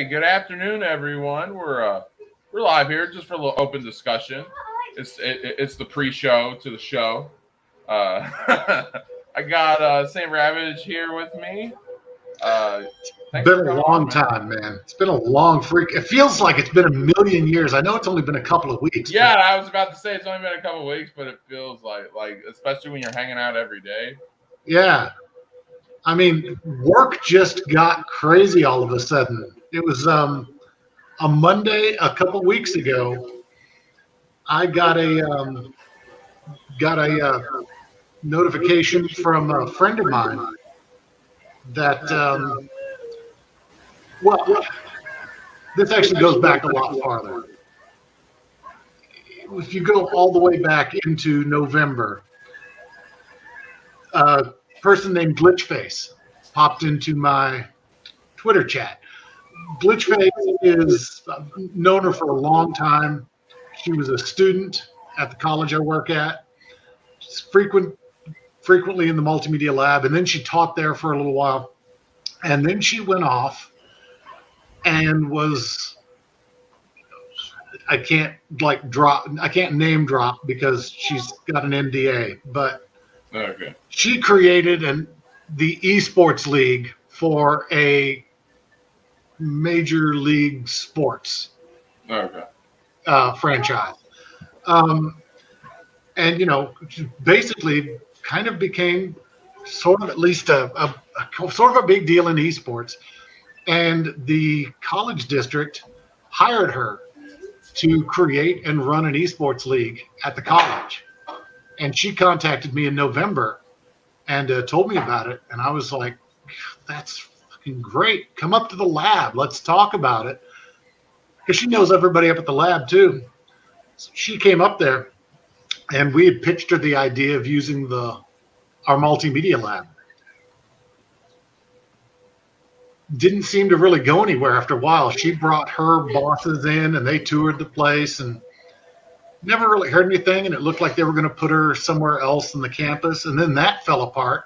Hey, good afternoon, everyone. We're live here just for a little open discussion. It's the pre-show to the show. I got Saint Ravage here with me. It's been a long time, man. It's been a long freak. It feels like it's been a million years. I know it's only been a couple of weeks. Yeah, I was about to say it's only been a couple of weeks, but it feels like especially when you're hanging out every day. Yeah. I mean, work just got crazy all of a sudden. It was a Monday a couple weeks ago. I got a notification from a friend of mine that well, this actually goes back a lot farther. If you go all the way back into November, a person named Glitchface popped into my Twitter chat. Glitchface is known her for a long time. She was a student at the college I work at. She's frequently in the multimedia lab, and then she taught there for a little while. And then she went off and was, I can't name drop because she's got an NDA, but Okay. she created the esports league for a major league sports franchise. And, basically kind of became sort of at least a sort of a big deal in esports. And the college district hired her to create and run an esports league at the college. And she contacted me in November and told me about it. And I was like, that's fucking great. Come up to the lab. Let's talk about it. Because she knows everybody up at the lab, too. So she came up there, and we had pitched her the idea of using our multimedia lab. Didn't seem to really go anywhere after a while. She brought her bosses in, and they toured the place, and never really heard anything, and it looked like they were going to put her somewhere else in the campus, and then that fell apart.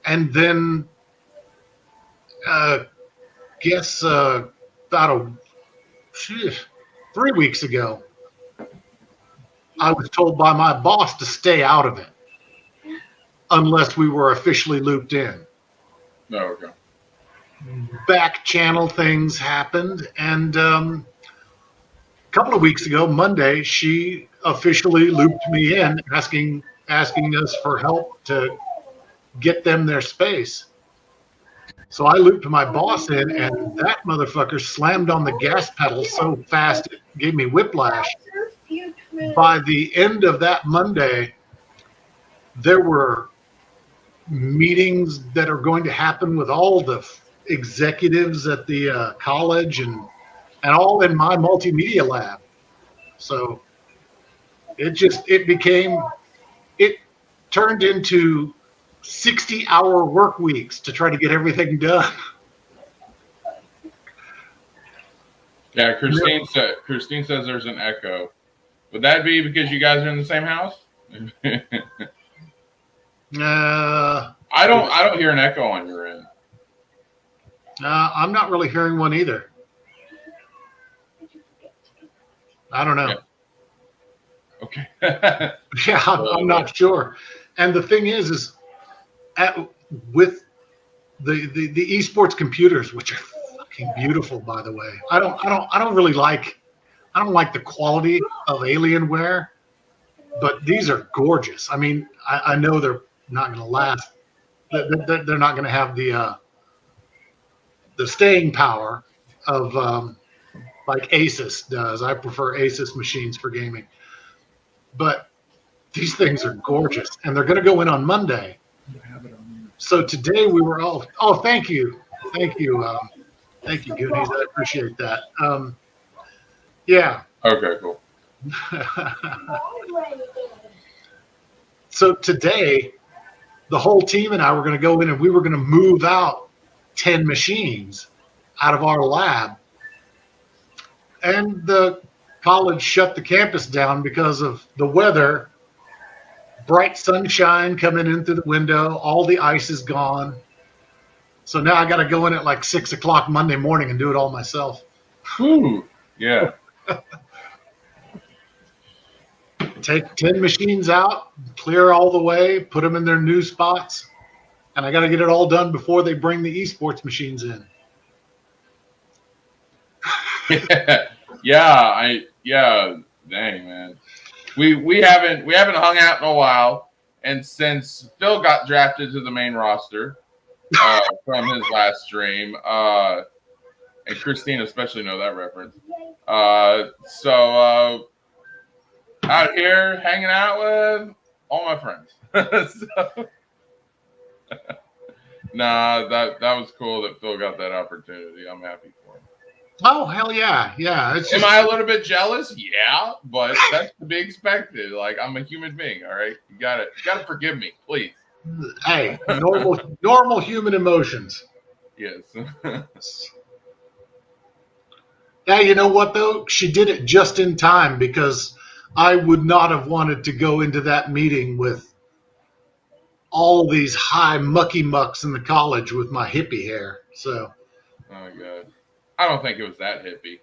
And then, about 3 weeks ago, I was told by my boss to stay out of it unless we were officially looped in. Okay. Back channel things happened, and a couple of weeks ago, Monday, she officially looped me in, asking us for help to get them their space. So I looped my boss in, and that motherfucker slammed on the gas pedal so fast it gave me whiplash. By the end of that Monday, there were meetings that are going to happen with all the executives at the college and all in my multimedia lab. So it turned into 60-hour work weeks to try to get everything done. Yeah, Christine says there's an echo. Would that be because you guys are in the same house? I don't hear an echo on your end. I'm not really hearing one either. I don't know. Yeah. Okay. Yeah, I'm not sure. And the thing is with the esports computers, which are fucking beautiful, by the way. I don't like the quality of Alienware, but these are gorgeous. I mean, I know they're not going to last. They're not going to have the staying power of like Asus does. I prefer Asus machines for gaming. But these things are gorgeous, and they're going to go in on Monday. So today we were all, thank you, Goonies. I appreciate that. Yeah. Okay, cool. So today, the whole team and I were going to go in, and we were going to move out 10 machines out of our lab. And the college shut the campus down because of the weather. Bright sunshine coming in through the window. All the ice is gone. So now I got to go in at like 6 o'clock Monday morning and do it all myself. Ooh, yeah. Take 10 machines out, clear all the way, put them in their new spots, and I got to get it all done before they bring the esports machines in. Yeah, dang man. We haven't hung out in a while, and since Phil got drafted to the main roster from his last stream, and Christine especially know that reference. So out here hanging out with all my friends. So, nah, that was cool that Phil got that opportunity. I'm happy for him. Oh, hell yeah. Yeah. It's just, Am I a little bit jealous? Yeah, but that's to be expected. Like, I'm a human being, all right? You gotta forgive me, please. hey, normal human emotions. Yes. Yeah, you know what though? She did it just in time because I would not have wanted to go into that meeting with all these high mucky mucks in the college with my hippie hair. So. Oh my god. I don't think it was that hippie.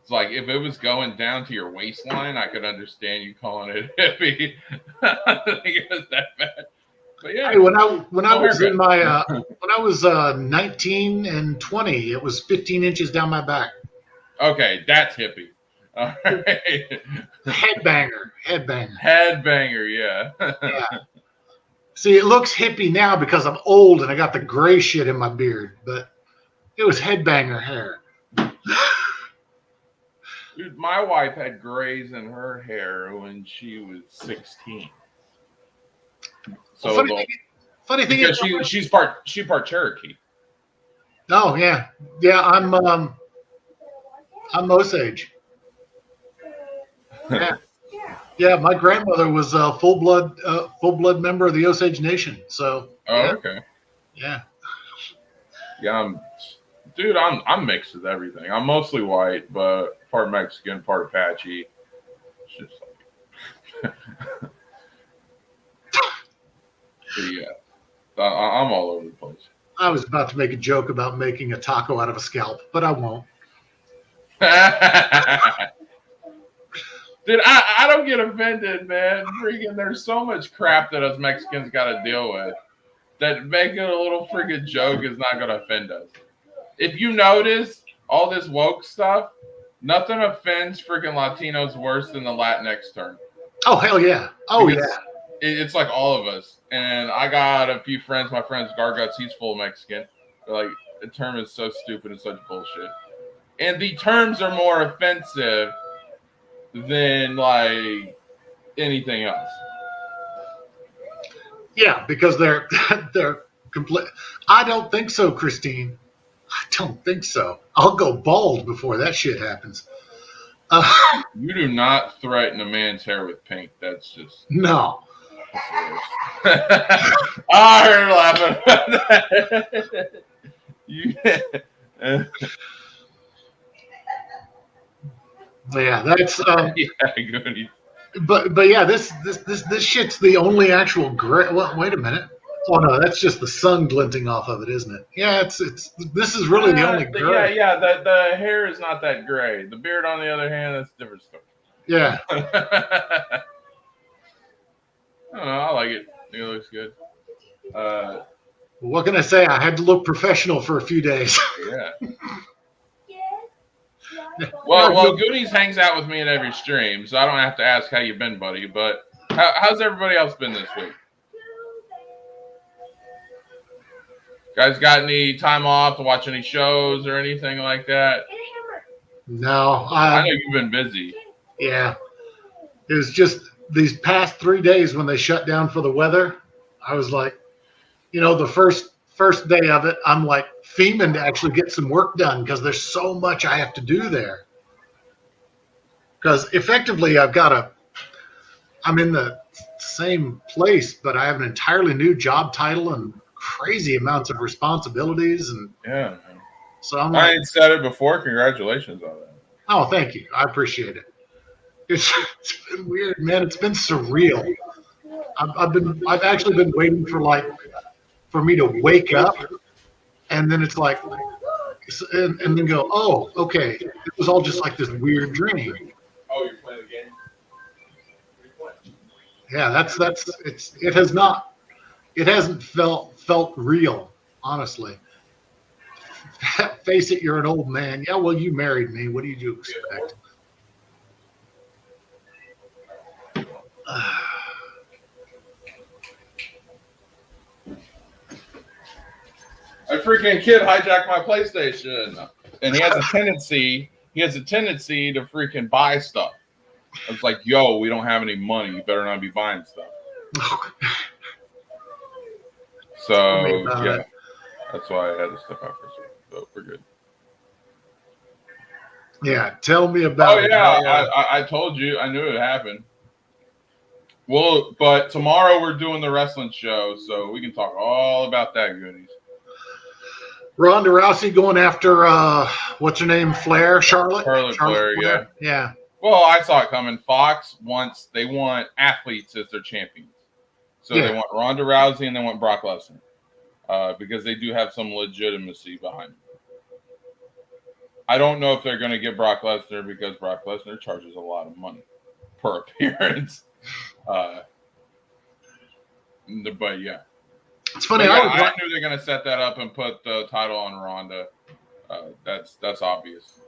It's like if it was going down to your waistline, I could understand you calling it hippie. I don't think it was that bad. But yeah. Hey, when I was in my when I was 19 and 20, it was 15 inches down my back. Okay, that's hippie. All right. Headbanger, yeah. Yeah. See, it looks hippie now because I'm old and I got the gray shit in my beard, but it was headbanger hair. Dude, my wife had grays in her hair when she was 16. So funny thing because is, she's part Cherokee. Oh yeah, I'm Osage. Yeah, my grandmother was a full blood member of the Osage Nation. So. Okay. Yeah. Yeah, I'm mixed with everything. I'm mostly white, but part Mexican, part Apache. It's just like, yeah, I'm all over the place. I was about to make a joke about making a taco out of a scalp, but I won't. Dude, I don't get offended, man. Freaking, there's so much crap that us Mexicans got to deal with that making a little freaking joke is not going to offend us. If you notice all this woke stuff, nothing offends freaking Latinos worse than the Latinx term. Oh, hell yeah. Oh, because it's like all of us. And I got a few friends. My friend's Garguts. He's full Mexican. They're like, the term is so stupid and such bullshit. And the terms are more offensive than like anything else. Yeah, because they're complete. I don't think so, Christine. I don't think so. I'll go bald before that shit happens. You do not threaten a man's hair with pink. That's just no. I heard laughing. Yeah, that's yeah, good. But yeah, this shit's the only actual gray. Well, wait a minute. Oh no, that's just the sun glinting off of it, isn't it? Yeah, it's this is really the only gray. Yeah. The hair is not that gray. The beard, on the other hand, that's a different story. Yeah. I don't know. I like it. I think it looks good. What can I say? I had to look professional for a few days. Yeah. Well, Goonies hangs out with me at every stream, so I don't have to ask how you've been, buddy. But how's everybody else been this week? Guys got any time off to watch any shows or anything like that? No. I know you've been busy. Yeah. It was just these past 3 days when they shut down for the weather. I was like, the first day of it, I'm like fiending to actually get some work done because there's so much I have to do there. Because effectively, I'm in the same place, but I have an entirely new job title and crazy amounts of responsibilities. And yeah, so I'm I like, ain't said it before. Congratulations on that. Oh, thank you. I appreciate it. It's been weird, man. It's been surreal. I've actually been waiting for me to wake up and then it's like, and then go, oh, okay, it was all just like this weird dream. Oh, you're playing the game? Yeah, it hasn't felt real, honestly. Face it, you're an old man. Yeah, well, you married me. What do you expect? A freaking kid hijacked my PlayStation, and he has a tendency to freaking buy stuff. I was like, yo, we don't have any money. You better not be buying stuff. So yeah, that's why I had to step out for a second. So we're good. Yeah, tell me about it. I told you. I knew it would happen. Well, but tomorrow we're doing the wrestling show, so we can talk all about that, goonies. Ronda Rousey going after what's her name, Charlotte Flair. Yeah. Well, I saw it coming. Fox they want athletes as their champions, so they want Ronda Rousey and they want Brock Lesnar, because they do have some legitimacy behind them. I don't know if they're going to get Brock Lesnar because Brock Lesnar charges a lot of money per appearance. But yeah. It's funny. I knew they're going to set that up and put the title on Ronda. That's obvious.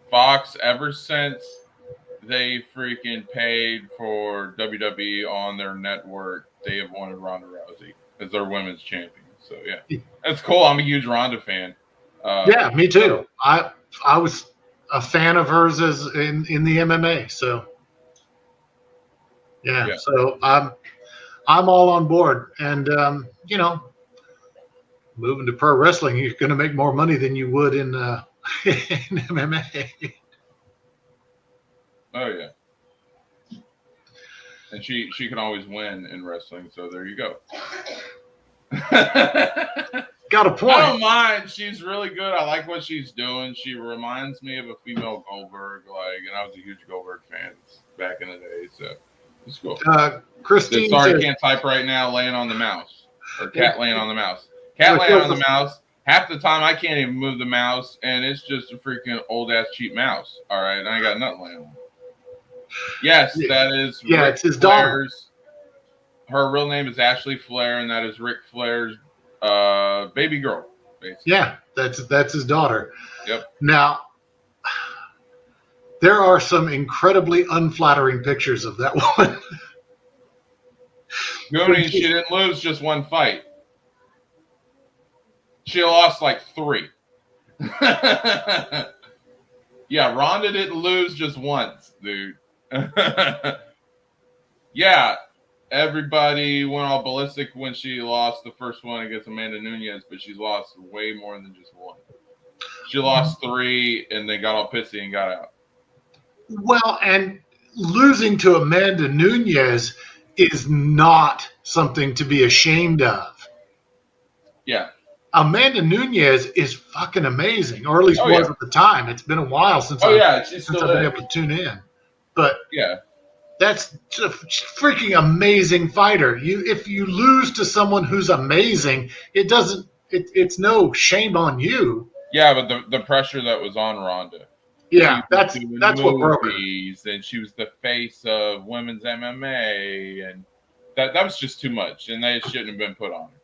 Fox, ever since they freaking paid for WWE on their network, they have wanted Ronda Rousey as their women's champion. So yeah, that's cool. I'm a huge Ronda fan. Yeah, me too. I was a fan of hers as in the MMA. So yeah. So I'm all on board. And, moving to pro wrestling, you're going to make more money than you would in MMA. Oh, yeah. And she can always win in wrestling, so there you go. Got a point. I don't mind. She's really good. I like what she's doing. She reminds me of a female Goldberg, and I was a huge Goldberg fan back in the day, so it's cool. Christine sorry, I can't type right now, laying on the mouse. Or cat laying on the mouse. Cat laying on the mouse. Half the time I can't even move the mouse, and it's just a freaking old-ass cheap mouse. All right, and I got nothing laying on. Yes, that is it's his daughter. Her real name is Ashley Flair, and that is Ric Flair's baby girl, basically. Yeah, that's his daughter. Yep. Now, there are some incredibly unflattering pictures of that woman. Goonies, she didn't lose just one fight. She lost like 3. Yeah, Ronda didn't lose just once, dude. Yeah, everybody went all ballistic when she lost the first one against Amanda Nunes, but she's lost way more than just one. She lost 3, and they got all pissy and got out. Well, and losing to Amanda Nunes is not something to be ashamed of. Yeah. Amanda Nunes is fucking amazing, or at least was at the time. It's been a while since I've been able to tune in. But yeah, that's a freaking amazing fighter. If you lose to someone who's amazing, it's no shame on you. Yeah, but the pressure that was on Ronda. Yeah, that's what broke her. And she was the face of women's MMA, and that was just too much, and they shouldn't have been put on her.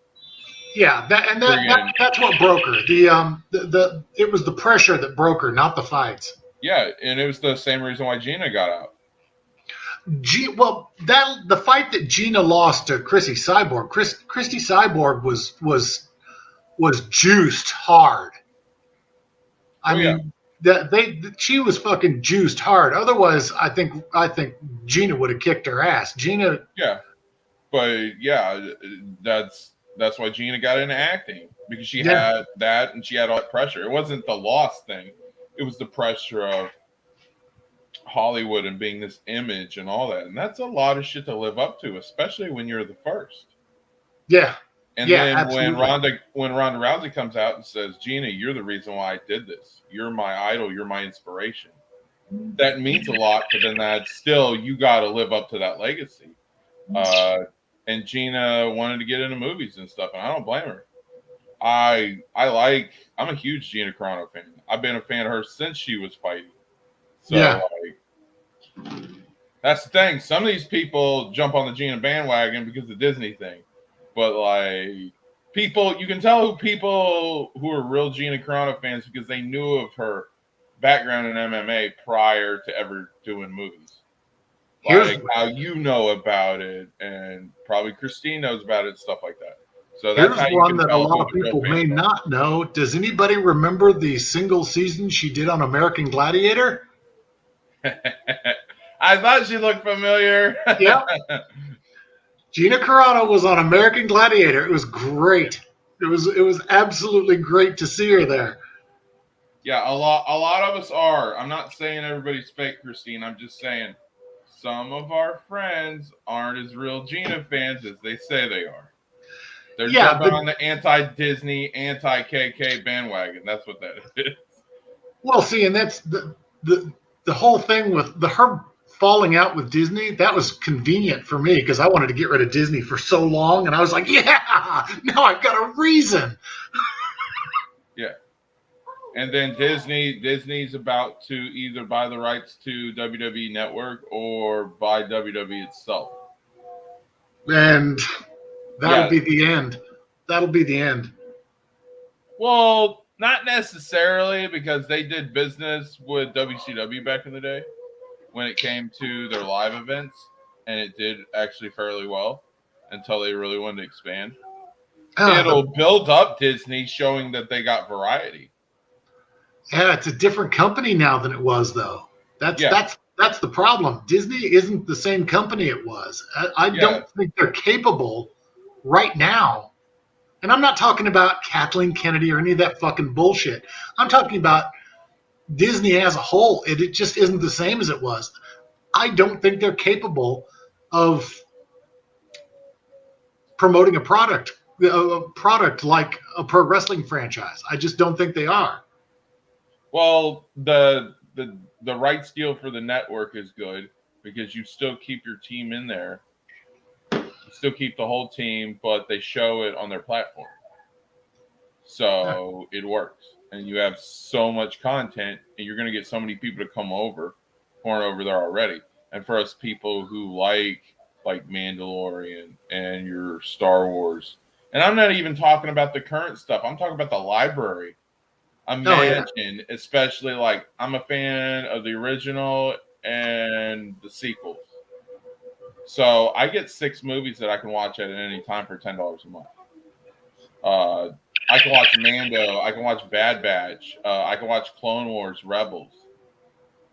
Yeah, that's what broke her. It was the pressure that broke her, not the fights. Yeah, and it was the same reason why Gina got out. The fight that Gina lost to Chrissy Cyborg, Chrissy Cyborg was juiced hard. I mean, she was fucking juiced hard. Otherwise, I think Gina would have kicked her ass. Gina. Yeah, but yeah, that's why Gina got into acting, because she had that and she had all that pressure. It wasn't the loss thing. It was the pressure of Hollywood and being this image and all that. And that's a lot of shit to live up to, especially when you're the first. Yeah. And then absolutely. when Ronda Rousey comes out and says, Gina, you're the reason why I did this. You're my idol. You're my inspiration. That means a lot, but then that's still, you got to live up to that legacy. And Gina wanted to get into movies and stuff, and I don't blame her. I'm a huge Gina Carano fan. I've been a fan of her since she was fighting. So Yeah. that's the thing. Some of these people jump on the Gina bandwagon because of the Disney thing. But people, you can tell people who are real Gina Carano fans because they knew of her background in MMA prior to ever doing movies. Like how you know about it, and probably Christine knows about it, stuff like that. So that's Here's how you one can that a tell lot who of the real people may fans are. not know. Does anybody remember the single season she did on American Gladiator? I thought she looked familiar. Yep. Gina Carano was on American Gladiator. It was great. It was absolutely great to see her there. Yeah, a lot of us are. I'm not saying everybody's fake, Christine. I'm just saying some of our friends aren't as real Gina fans as they say they are. They're jumping on the anti-Disney, anti-KK bandwagon. That's what that is. Well, see, and that's the whole thing with her falling out with Disney. That was convenient for me because I wanted to get rid of Disney for so long, and I was like, yeah, now I've got a reason. Yeah. And then Disney's about to either buy the rights to WWE Network or buy WWE itself. And that'll be the end. That'll be the end. Well, not necessarily, because they did business with WCW back in the day when it came to their live events, and it did actually fairly well until they really wanted to expand. It'll build up Disney, showing that they got variety. Yeah, it's a different company now than it was, though. That's the problem. Disney isn't the same company it was. I don't think they're capable right now. And I'm not talking about Kathleen Kennedy or any of that fucking bullshit. I'm talking about Disney as a whole. It just isn't the same as it was. I don't think they're capable of promoting a product like a pro wrestling franchise. I just don't think they are. Well, the rights deal for the network is good because you still keep your team in there. You still keep the whole team, but they show it on their platform. So it works. And you have so much content, and you're going to get so many people to come over who aren't over there already. And for us people who like Mandalorian and your Star Wars, and I'm not even talking about the current stuff. I'm talking about the library. Imagine, especially I'm a fan of the original and the sequels. So I get 6 movies that I can watch at any time for $10 a month. I can watch Mando. I can watch Bad Batch. I can watch Clone Wars, Rebels.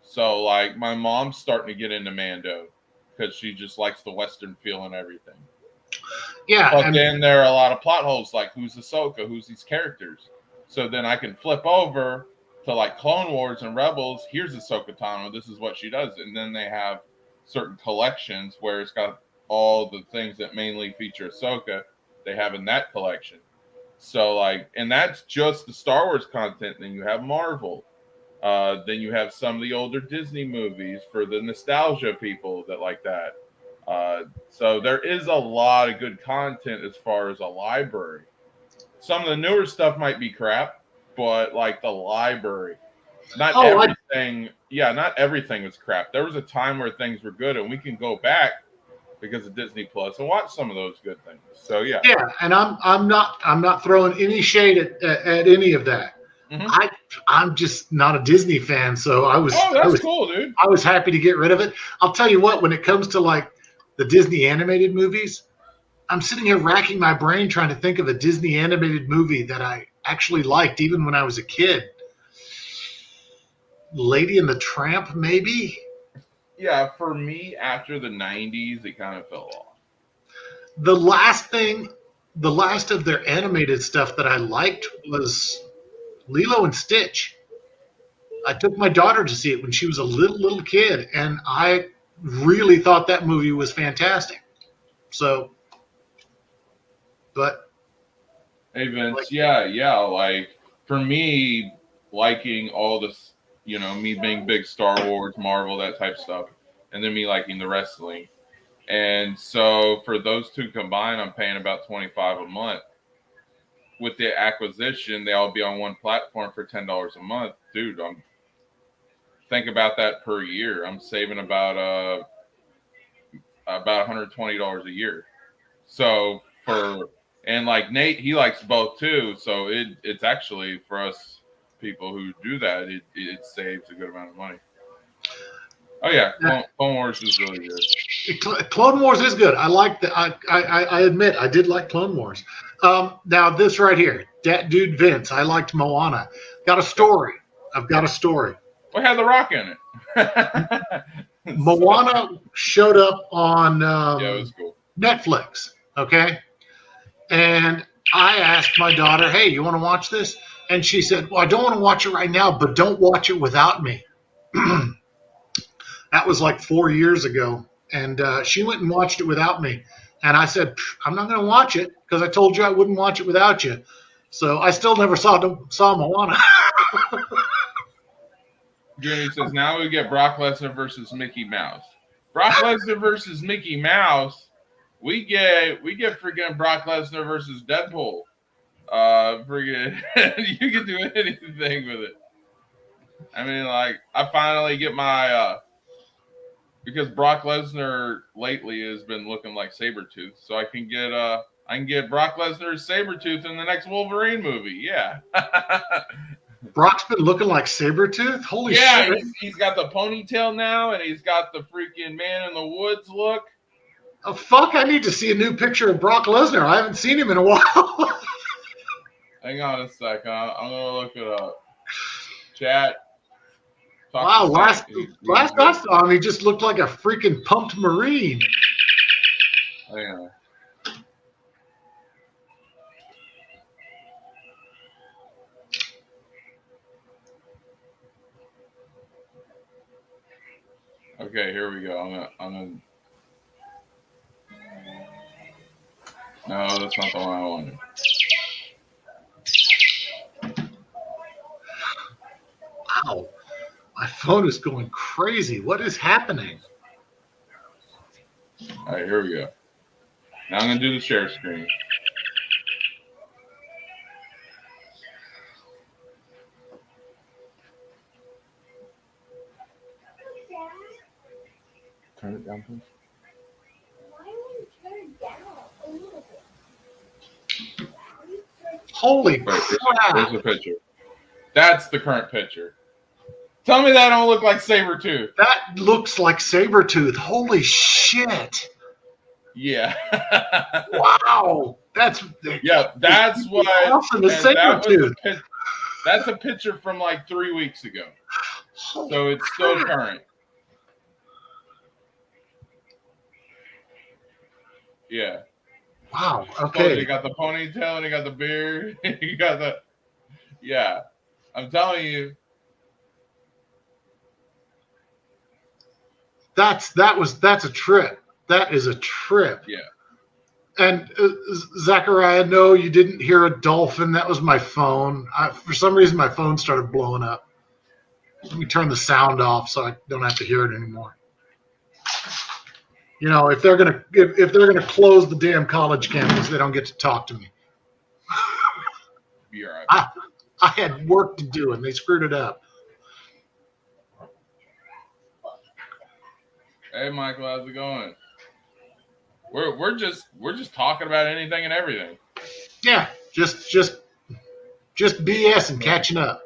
So my mom's starting to get into Mando because she just likes the Western feel and everything. Yeah. But then there are a lot of plot holes, like who's Ahsoka, who's these characters. So then I can flip over to Clone Wars and Rebels. Here's Ahsoka Tano. This is what she does. And then they have certain collections where it's got all the things that mainly feature Ahsoka. They have in that collection. So and that's just the Star Wars content. Then you have Marvel. Then you have some of the older Disney movies for the nostalgia people that like that. So there is a lot of good content as far as a library. Some of the newer stuff might be crap, but the library, not everything was crap. There was a time where things were good, and we can go back because of Disney Plus and watch some of those good things. So yeah, and I'm not throwing any shade at any of that. Mm-hmm. I'm just not a Disney fan, so I was cool, dude. I was happy to get rid of it. I'll tell you what, when it comes to the Disney animated movies, I'm sitting here racking my brain trying to think of a Disney animated movie that I actually liked even when I was a kid. Lady and the Tramp, maybe? Yeah, for me, after the 90s, it kind of fell off. The last of their animated stuff that I liked was Lilo and Stitch. I took my daughter to see it when she was a little kid, and I really thought that movie was fantastic. So, but hey Vince, for me, liking all this, me being big Star Wars, Marvel, that type of stuff, and then me liking the wrestling, and so for those two combined, I'm paying about $25 a month. with the acquisition, they all be on one platform for $10 a month, dude. Think about that per year. I'm saving about $120 a year. So and like Nate, he likes both too. So it's actually for us people who do that, it saves a good amount of money. Oh yeah, Clone Wars is really good. Clone Wars is good. I like the. I admit I did like Clone Wars. Now this right here, that dude Vince. I liked Moana. Got a story. I've got a story. What had The Rock in it? Moana showed up on yeah, it was cool. Netflix. Okay, and I asked my daughter, "Hey, you want to watch this?" And she said, "Well, I don't want to watch it right now, but don't watch it without me." That was like 4 years ago. And she went and watched it without me. And I said, I'm not going to watch it because I told you I wouldn't watch it without you. So I still never saw Moana. Jenny says, now we get Brock Lesnar versus Mickey Mouse. Brock Lesnar versus Mickey Mouse. We get freaking Brock Lesnar versus Deadpool. Freaking, you can do anything with it. I mean, like, I finally get my because Brock Lesnar lately has been looking like Sabretooth, so I can get Brock Lesnar as Sabretooth in the next Wolverine movie. Yeah. Brock's been looking like Sabretooth? Holy shit. Yeah, he's got the ponytail now, and he's got the freaking Man in the Woods look. Oh, fuck, I need to see a new picture of Brock Lesnar. I haven't seen him in a while. Hang on a second. I'm going to look it up. Chat. Wow, last I saw him, he just looked like a freaking pumped Marine. Hang on. Okay, here we go. I'm gonna. No, that's not the one I wanted. Wow. My phone is going crazy. What is happening? All right, here we go. Now I'm going to do the share screen. Turn it down, please. Why would you turn it down a little bit? Holy crap. There's the picture. That's the current picture. Tell me that don't look like Sabretooth. That looks like Sabretooth. Holy shit. Yeah. Wow. That's what. Awesome, the Sabretooth. That's a picture from like 3 weeks ago. So it's still current. Yeah. Wow. Okay. Oh, he got the ponytail and he got the beard. He got the. Yeah. I'm telling you. That's a trip. That is a trip. Yeah. And Zachariah, no, you didn't hear a dolphin. That was my phone. For some reason, my phone started blowing up. Let me turn the sound off so I don't have to hear it anymore. You know, if they're gonna close the damn college campus, they don't get to talk to me. Be all right. I had work to do and they screwed it up. Hey, Michael, how's it going? We're just talking about anything and everything. Yeah, just BS and catching up.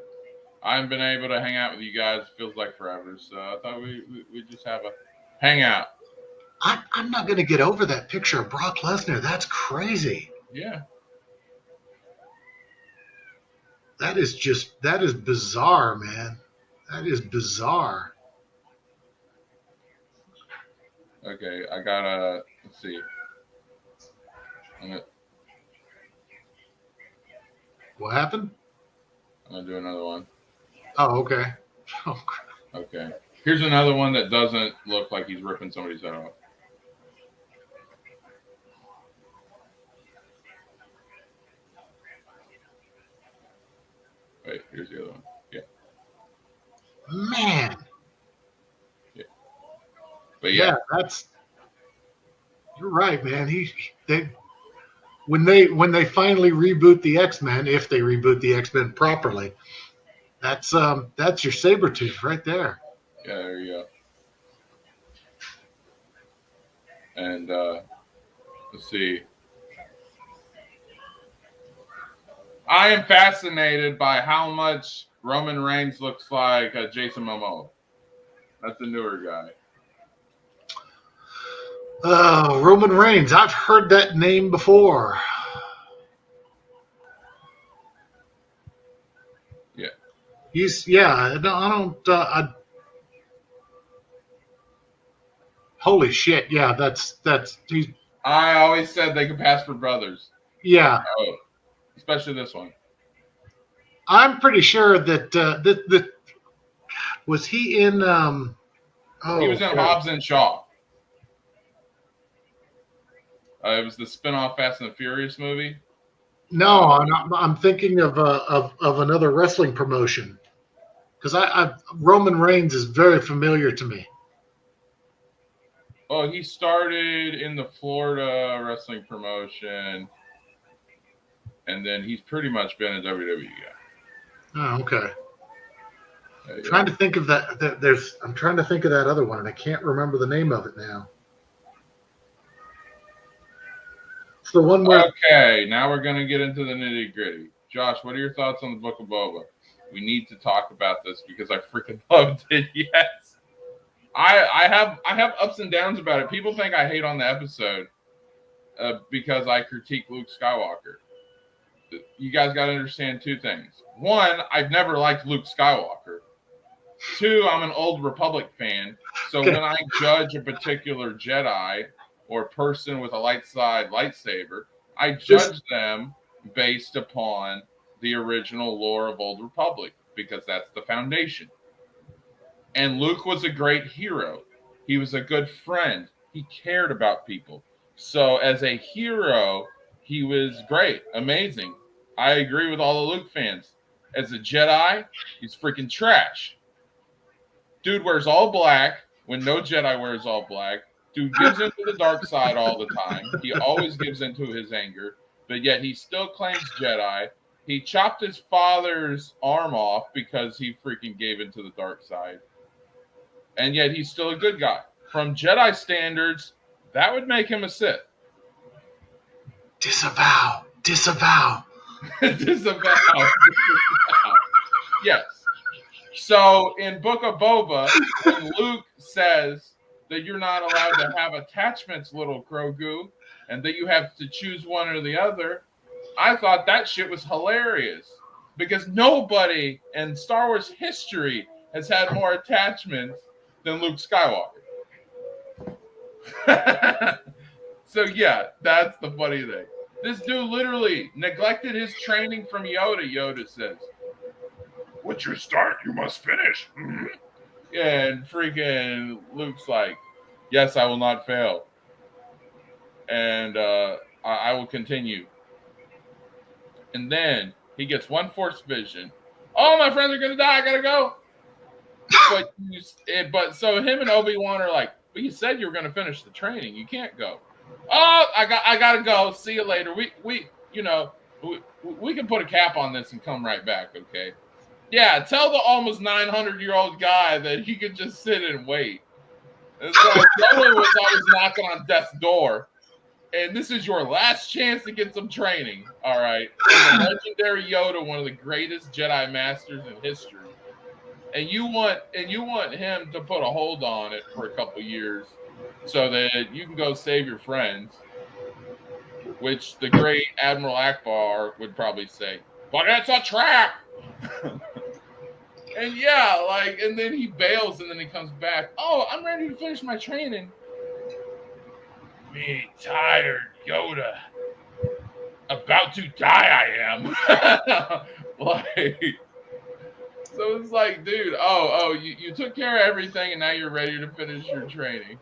I haven't been able to hang out with you guys. It feels like forever, so I thought we just have a hangout. I'm not going to get over that picture of Brock Lesnar. That's crazy. Yeah. That is bizarre, man. That is bizarre. Okay, I gotta, let's see. What happened? I'm gonna do another one. Oh, okay. Oh, okay. Here's another one that doesn't look like he's ripping somebody's head off. Wait, here's the other one. Yeah. Man. Yeah. But yeah, you're right, man. when they finally reboot the X-Men, if they reboot the X-Men properly, that's your Sabretooth right there. Yeah, there you go. And let's see. I am fascinated by how much Roman Reigns looks like Jason Momoa. That's the newer guy. Roman Reigns. I've heard that name before. Yeah. Holy shit! Yeah, that's he's. I always said they could pass for brothers. Yeah. Oh, especially this one. I'm pretty sure that was he in. He was in Hobbs and Shaw. It was the spin-off Fast and the Furious movie. No, I'm thinking of another wrestling promotion because Roman Reigns is very familiar to me. Oh, he started in the Florida wrestling promotion, and then he's pretty much been a WWE guy. Oh, okay. Trying to think of that. I'm trying to think of that other one, and I can't remember the name of it now. It's the one where. Okay, now we're gonna get into the nitty gritty. Josh, what are your thoughts on the Book of Boba? We need to talk about this because I freaking loved it. Yes, I have ups and downs about it. People think I hate on the episode because I critique Luke Skywalker. You guys got to understand two things. One, I've never liked Luke Skywalker. Two, I'm an Old Republic fan. So when I judge a particular Jedi or person with a light side lightsaber, I judge them based upon the original lore of Old Republic because that's the foundation. And Luke was a great hero. He was a good friend. He cared about people. So as a hero, he was great, amazing. I agree with all the Luke fans. As a Jedi, he's freaking trash. Dude wears all black when no Jedi wears all black. Dude gives into the dark side all the time. He always gives into his anger, but yet he still claims Jedi. He chopped his father's arm off because he freaking gave into the dark side. And yet he's still a good guy. From Jedi standards, that would make him a Sith. Disavow. Disavow. Yes. So in Book of Boba, when Luke says that you're not allowed to have attachments, little Grogu, and that you have to choose one or the other, I thought that shit was hilarious because nobody in Star Wars history has had more attachments than Luke Skywalker. So yeah, that's the funny thing. This dude literally neglected his training from Yoda. Yoda says, "What you start, you must finish." And freaking Luke's like, "Yes, I will not fail. And I will continue." And then he gets one Force vision. Oh, my friends are going to die. I got to go. But so him and Obi-Wan are like, "But you said you were going to finish the training. You can't go." "Oh, I got to go. See you later. We can put a cap on this and come right back, okay?" Yeah, tell the almost 900-year-old guy that he could just sit and wait. And so Yoda was always knocking on death's door. And this is your last chance to get some training, all right? And the legendary Yoda, one of the greatest Jedi masters in history. And you want him to put a hold on it for a couple years so that you can go save your friends, which the great Admiral Akbar would probably say, "But it's a trap." And yeah, and then he bails and then he comes back. "Oh, I'm ready to finish my training." "Me tired, Yoda. About to die, I am." So it's like, dude, you took care of everything and now you're ready to finish your training.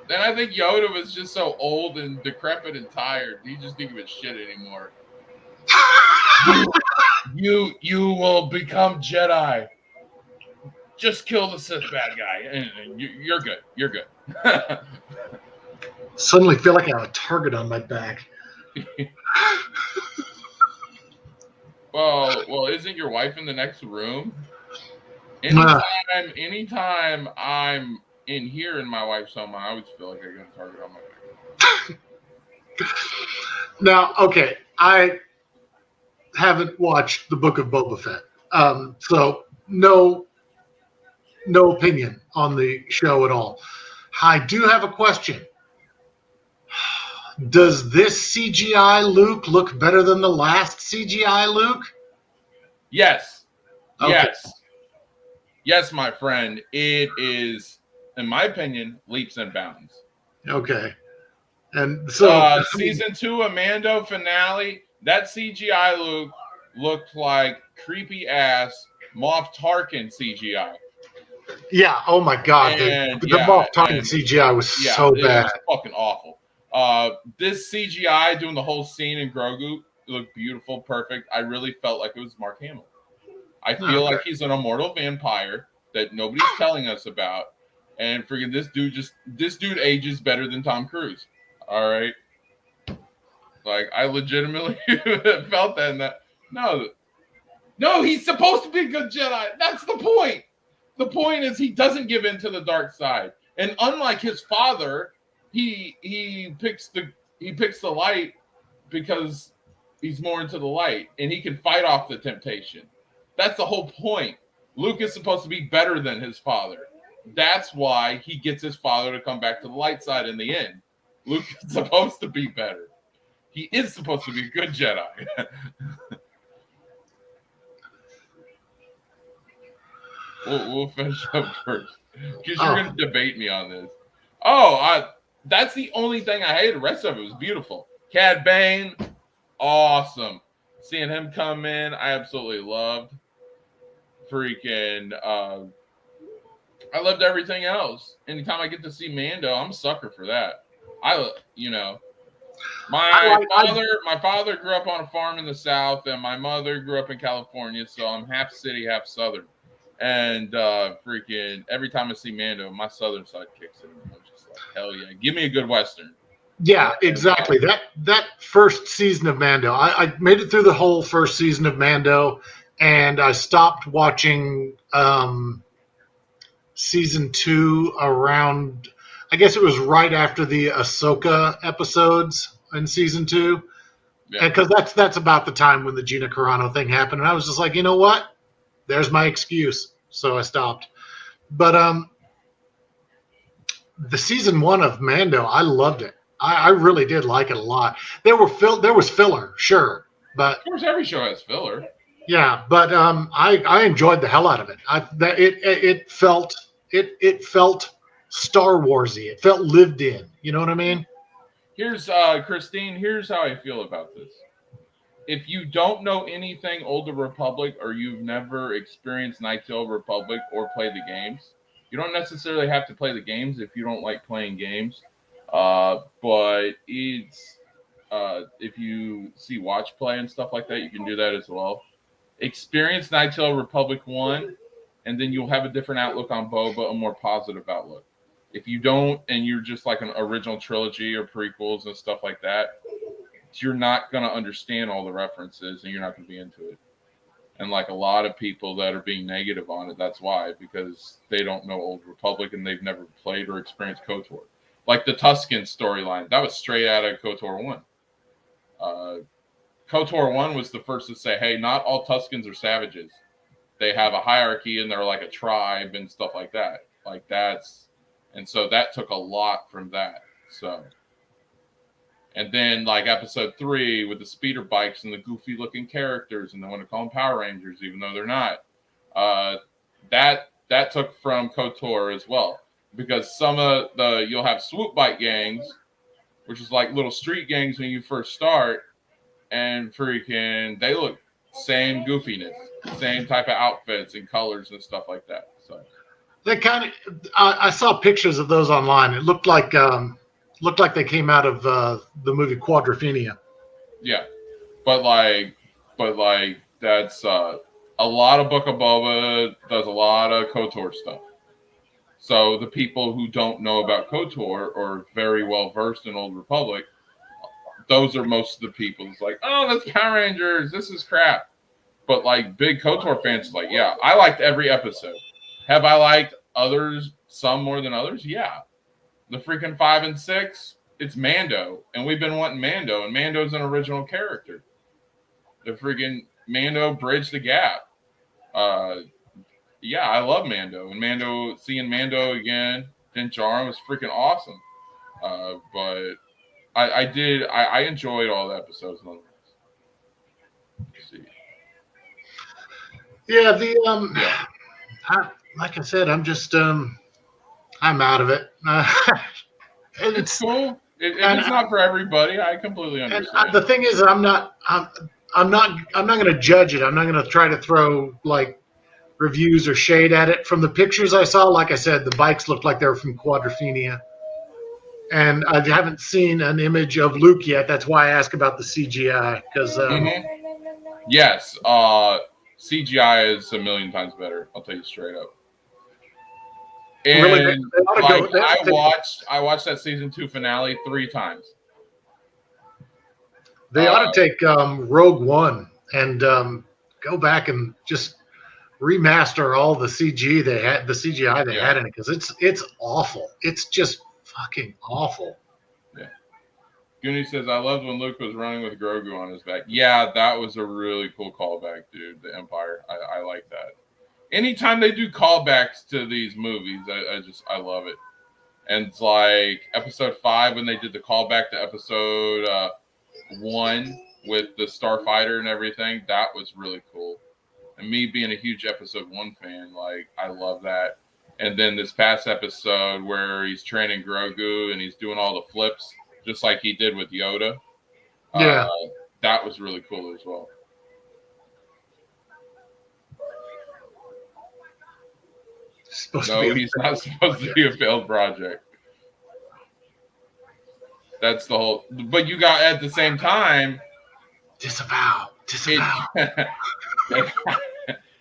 Then I think Yoda was just so old and decrepit and tired, he just didn't give a shit anymore. You will become Jedi. Just kill the Sith bad guy, and you're good. You're good. Suddenly feel like I have a target on my back. Well, isn't your wife in the next room? Uh, Anytime I'm in here in my wife's home, I always feel like I got a target on my back. Now, okay, I haven't watched the Book of Boba Fett, so no opinion on the show at all. I do have a question. Does this CGI Luke look better than the last CGI Luke? Yes. Okay. Yes, my friend. It is, in my opinion, leaps and bounds. Okay. And so season 2 of Mando finale, that CGI Luke looked like creepy ass Moff Tarkin CGI. yeah, oh my god, And, the Moff Tarkin CGI was so bad. It was fucking awful. This CGI doing the whole scene in Grogu looked beautiful, perfect. I really felt like it was Mark Hamill. I feel like he's an immortal vampire that nobody's telling us about, and freaking this dude ages better than Tom Cruise. All right, like I legitimately felt that. In that no, he's supposed to be a good Jedi. That's the point. The point is he doesn't give in to the dark side, and unlike his father, he picks the light because he's more into the light, and he can fight off the temptation. That's the whole point. Luke is supposed to be better than his father. That's why he gets his father to come back to the light side in the end. Luke is supposed to be better. He is supposed to be a good Jedi. We'll finish up first. Because you're going to debate me on this. That's the only thing I hated. The rest of it was beautiful. Cad Bane, awesome. Seeing him come in, I absolutely loved. Freaking, I loved everything else. Anytime I get to see Mando, I'm a sucker for that. My father grew up on a farm in the South, and my mother grew up in California, so I'm half city, half Southern. And freaking, every time I see Mando, my Southern side kicks in. I'm just like, hell yeah, give me a good Western. Yeah, exactly. That first season of Mando, I made it through the whole first season of Mando, and I stopped watching season 2 around, I guess it was right after the Ahsoka episodes in season 2, because that's about the time when the Gina Carano thing happened, and I was just like, you know what? There's my excuse. So I stopped. But the season 1 of Mando, I loved it. I really did like it a lot. There was filler, sure, but of course every show has filler. Yeah, but I enjoyed the hell out of it. It felt Star Warsy. It felt lived in. You know what I mean? Here's Christine. Here's how I feel about this. If you don't know anything Old Republic, or you've never experienced Knights of the Republic or played the games, you don't necessarily have to play the games if you don't like playing games. But it's if you see watch play and stuff like that, you can do that as well. Experience Knights of the Republic 1, and then you'll have a different outlook on Boba, a more positive outlook. If you don't, and you're just like an original trilogy or prequels and stuff like that, you're not going to understand all the references, and you're not going to be into it. And like a lot of people that are being negative on it, that's why, because they don't know Old Republic and they've never played or experienced KOTOR. Like the Tusken storyline, that was straight out of KOTOR 1. KOTOR 1 was the first to say, hey, not all Tuskens are savages. They have a hierarchy and they're like a tribe and stuff like that. And so that took a lot from that. And then like episode 3 with the speeder bikes and the goofy looking characters, and they want to call them Power Rangers, even though they're not. That took from KOTOR as well, because you'll have swoop bike gangs, which is like little street gangs when you first start, and freaking they look same goofiness, same type of outfits and colors and stuff like that. So they kind of I saw pictures of those online. It looked like they came out of the movie Quadrophenia. Yeah, but that's a lot of Book of Boba does a lot of KOTOR stuff. So the people who don't know about KOTOR or very well versed in Old Republic, those are most of the people. It's like, oh, that's Power Rangers. This is crap. But like big KOTOR fans, like, yeah, I liked every episode. Have I liked others, some more than others? Yeah. The freaking 5 and 6, it's Mando. And we've been wanting Mando. And Mando's an original character. The freaking Mando bridged the gap. Yeah, I love Mando. And seeing Mando again, Din Djarin was freaking awesome. But I enjoyed all the episodes nonetheless. Let's see. Yeah, Yeah. like I said, I'm just I'm out of it. And It's cool. It's not for everybody. I completely understand. the thing is, I'm not going to judge it. I'm not going to try to throw like reviews or shade at it. From the pictures I saw, like I said, the bikes looked like they were from Quadrophenia. And I haven't seen an image of Luke yet. That's why I ask about the CGI. Because yes, CGI is a million times better. I'll tell you straight up. And really, I watched that season 2 finale 3 times. They ought to take Rogue One and go back and just remaster all the CGI they had in it, because it's awful. It's just fucking awful. Yeah. Goonie says, I loved when Luke was running with Grogu on his back. Yeah, that was a really cool callback, dude. The Empire. I like that. Anytime they do callbacks to these movies, I love it. And it's like episode 5 when they did the callback to episode 1 with the Starfighter and everything. That was really cool. And me being a huge episode 1 fan, like, I love that. And then this past episode where he's training Grogu and he's doing all the flips, just like he did with Yoda. Yeah. That was really cool as well. He's not supposed to be a failed project. That's the whole. But you got at the same time. Disavow.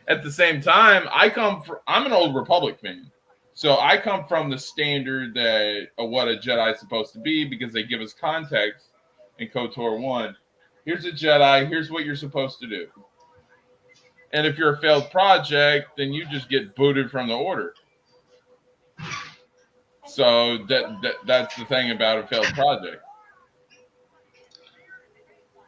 At the same time, I'm an old Republic fan, so I come from the standard of what a Jedi is supposed to be, because they give us context in KOTOR 1. Here's a Jedi. Here's what you're supposed to do. And if you're a failed project, then you just get booted from the order. So that's the thing about a failed project.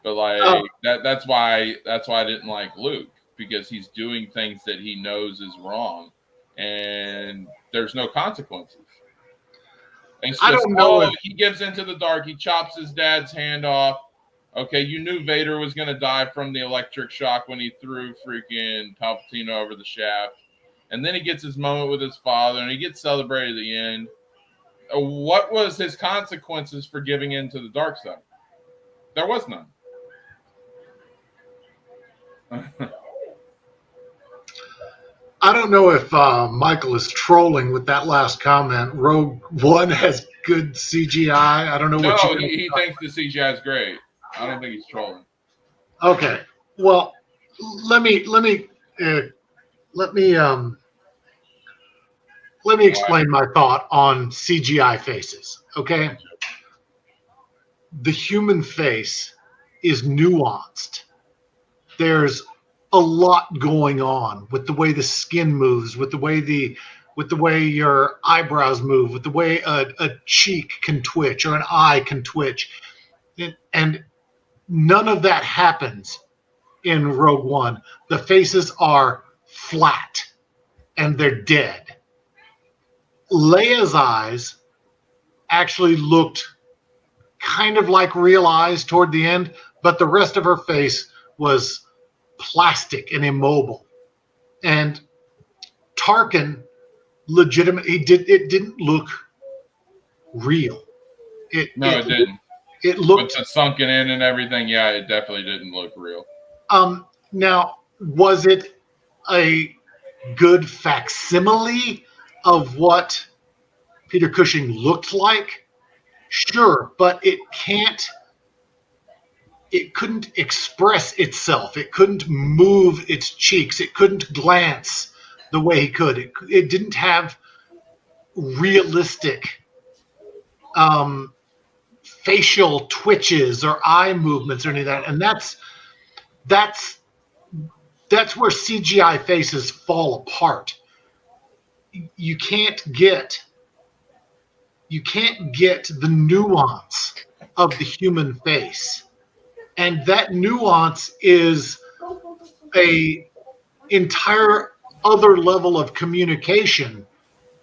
But like that's why I didn't like Luke, because he's doing things that he knows is wrong, and there's no consequences. It's just, he gives into the dark. He chops his dad's hand off. Okay, you knew Vader was going to die from the electric shock when he threw freaking Palpatine over the shaft. And then he gets his moment with his father, and he gets celebrated at the end. What was his consequences for giving in to the dark side? There was none. I don't know if Michael is trolling with that last comment. Rogue One has good CGI. I don't know what you. No, he thinks the CGI is great. I don't think he's trolling. Okay, well, let me explain my thought on CGI faces. Okay, the human face is nuanced. There's a lot going on with the way the skin moves, with the way your eyebrows move, with the way a cheek can twitch or an eye can twitch, and none of that happens in Rogue One. The faces are flat and they're dead. Leia's eyes actually looked kind of like real eyes toward the end, but the rest of her face was plastic and immobile. And Tarkin legitimately it didn't look real. It didn't. It looked with the sunken in and everything. Yeah, it definitely didn't look real. Now, was it a good facsimile of what Peter Cushing looked like? Sure, but it couldn't express itself. It couldn't move its cheeks. It couldn't glance the way he could. It didn't have realistic facial twitches or eye movements or any of that. And that's where CGI faces fall apart. You can't get the nuance of the human face. And that nuance is a entire other level of communication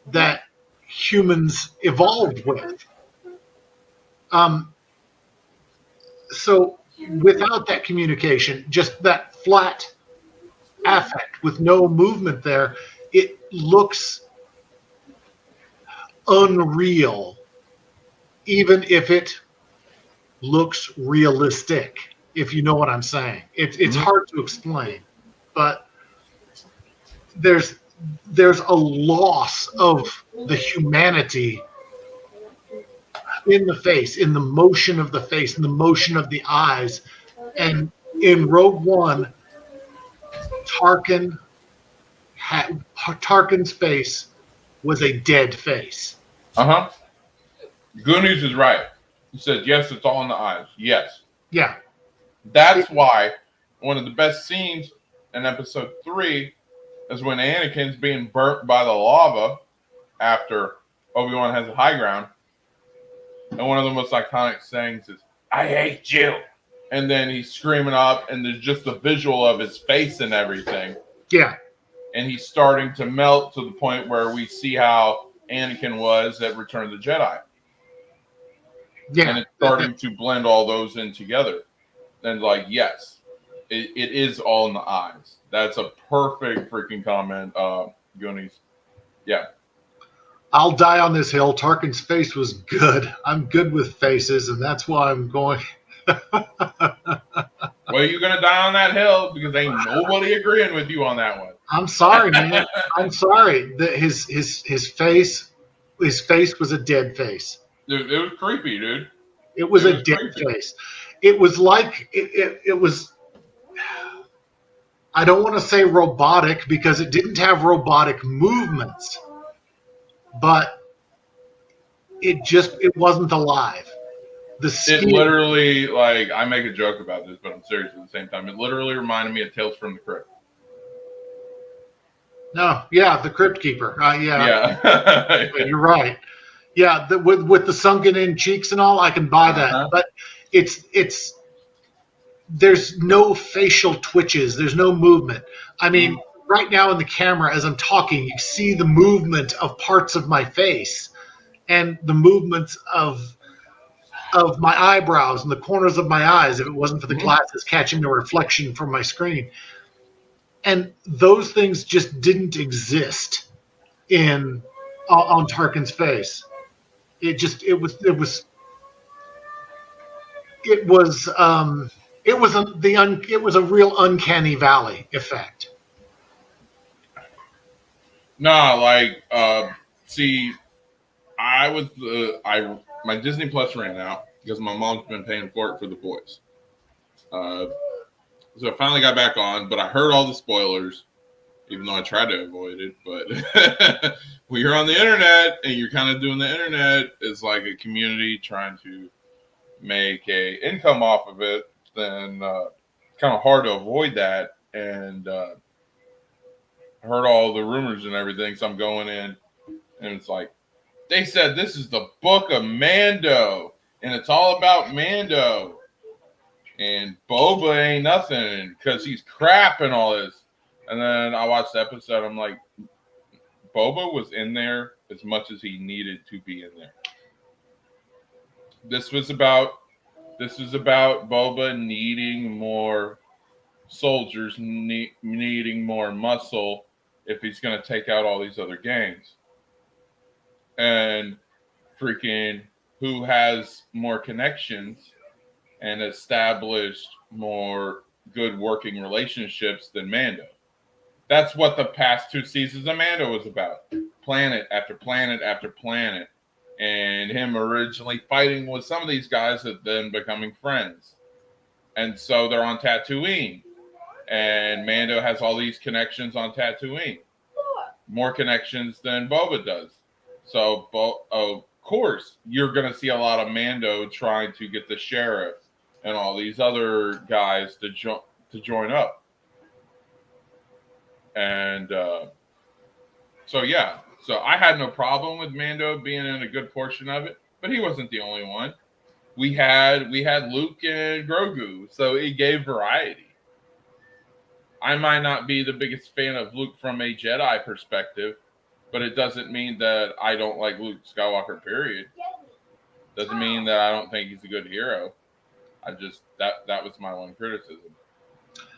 that humans evolved with. So without that communication, just that flat affect with no movement there, it looks unreal, even if it looks realistic, if you know what I'm saying. It's hard to explain, but there's a loss of the humanity in the face, in the motion of the face, in the motion of the eyes. And in Rogue One, Tarkin's face was a dead face. Uh-huh. Goonies is right. He said, yes, it's all in the eyes. Yes. Yeah. That's why one of the best scenes in episode 3 is when Anakin's being burnt by the lava after Obi-Wan has a high ground. And one of the most iconic sayings is, I hate you. And then he's screaming up, and there's just the visual of his face and everything. Yeah. And he's starting to melt to the point where we see how Anakin was at Return of the Jedi. Yeah. And it's starting to blend all those in together. And like, yes, it is all in the eyes. That's a perfect freaking comment, Goonies. Yeah. I'll die on this hill. Tarkin's face was good. I'm good with faces, and that's why I'm going. Well, you're going to die on that hill because ain't nobody agreeing with you on that one. I'm sorry, man. I'm sorry. His face was a dead face. Dude, it was creepy, dude. It was a dead face. It was like it was. I don't want to say robotic because it didn't have robotic movements, but it wasn't alive. It literally, like, I make a joke about this, but I'm serious at the same time. It literally reminded me of Tales from the Crypt. No, yeah, the Crypt Keeper. Yeah. You're right. Yeah, with the sunken in cheeks and all, I can buy that. But it's there's no facial twitches. There's no movement. I mean, right now in the camera, as I'm talking, you see the movement of parts of my face and the movements of my eyebrows and the corners of my eyes if it wasn't for the glasses catching the reflection from my screen. And those things just didn't exist on Tarkin's face. It was a real uncanny valley effect. No, like, see, my Disney Plus ran out because my mom's been paying for it for the boys. So I finally got back on, but I heard all the spoilers, even though I tried to avoid it. But when you're on the internet and you're kind of doing the internet, it's like a community trying to make a income off of it, then kind of hard to avoid that. And I heard all the rumors and everything, so I'm going in, and it's like, they said this is the book of Mando, and it's all about Mando. And Boba ain't nothing because he's crap and all this. And then I watched the episode. I'm like, Boba was in there as much as he needed to be in there. This was about Boba needing more soldiers, needing more muscle if he's going to take out all these other gangs. And freaking who has more connections and established more good working relationships than Mando. That's what the past 2 seasons of Mando was about. Planet after planet after planet. And him originally fighting with some of these guys that then becoming friends. And so they're on Tatooine. And Mando has all these connections on Tatooine. More connections than Boba does. So course, you're going to see a lot of Mando trying to get the sheriff and all these other guys to join up. And so I had no problem with Mando being in a good portion of it, but he wasn't the only one. We had Luke and Grogu, so it gave variety. I might not be the biggest fan of Luke from a Jedi perspective, but it doesn't mean that I don't like Luke Skywalker, period. Doesn't mean that I don't think he's a good hero. I just, that was my one criticism.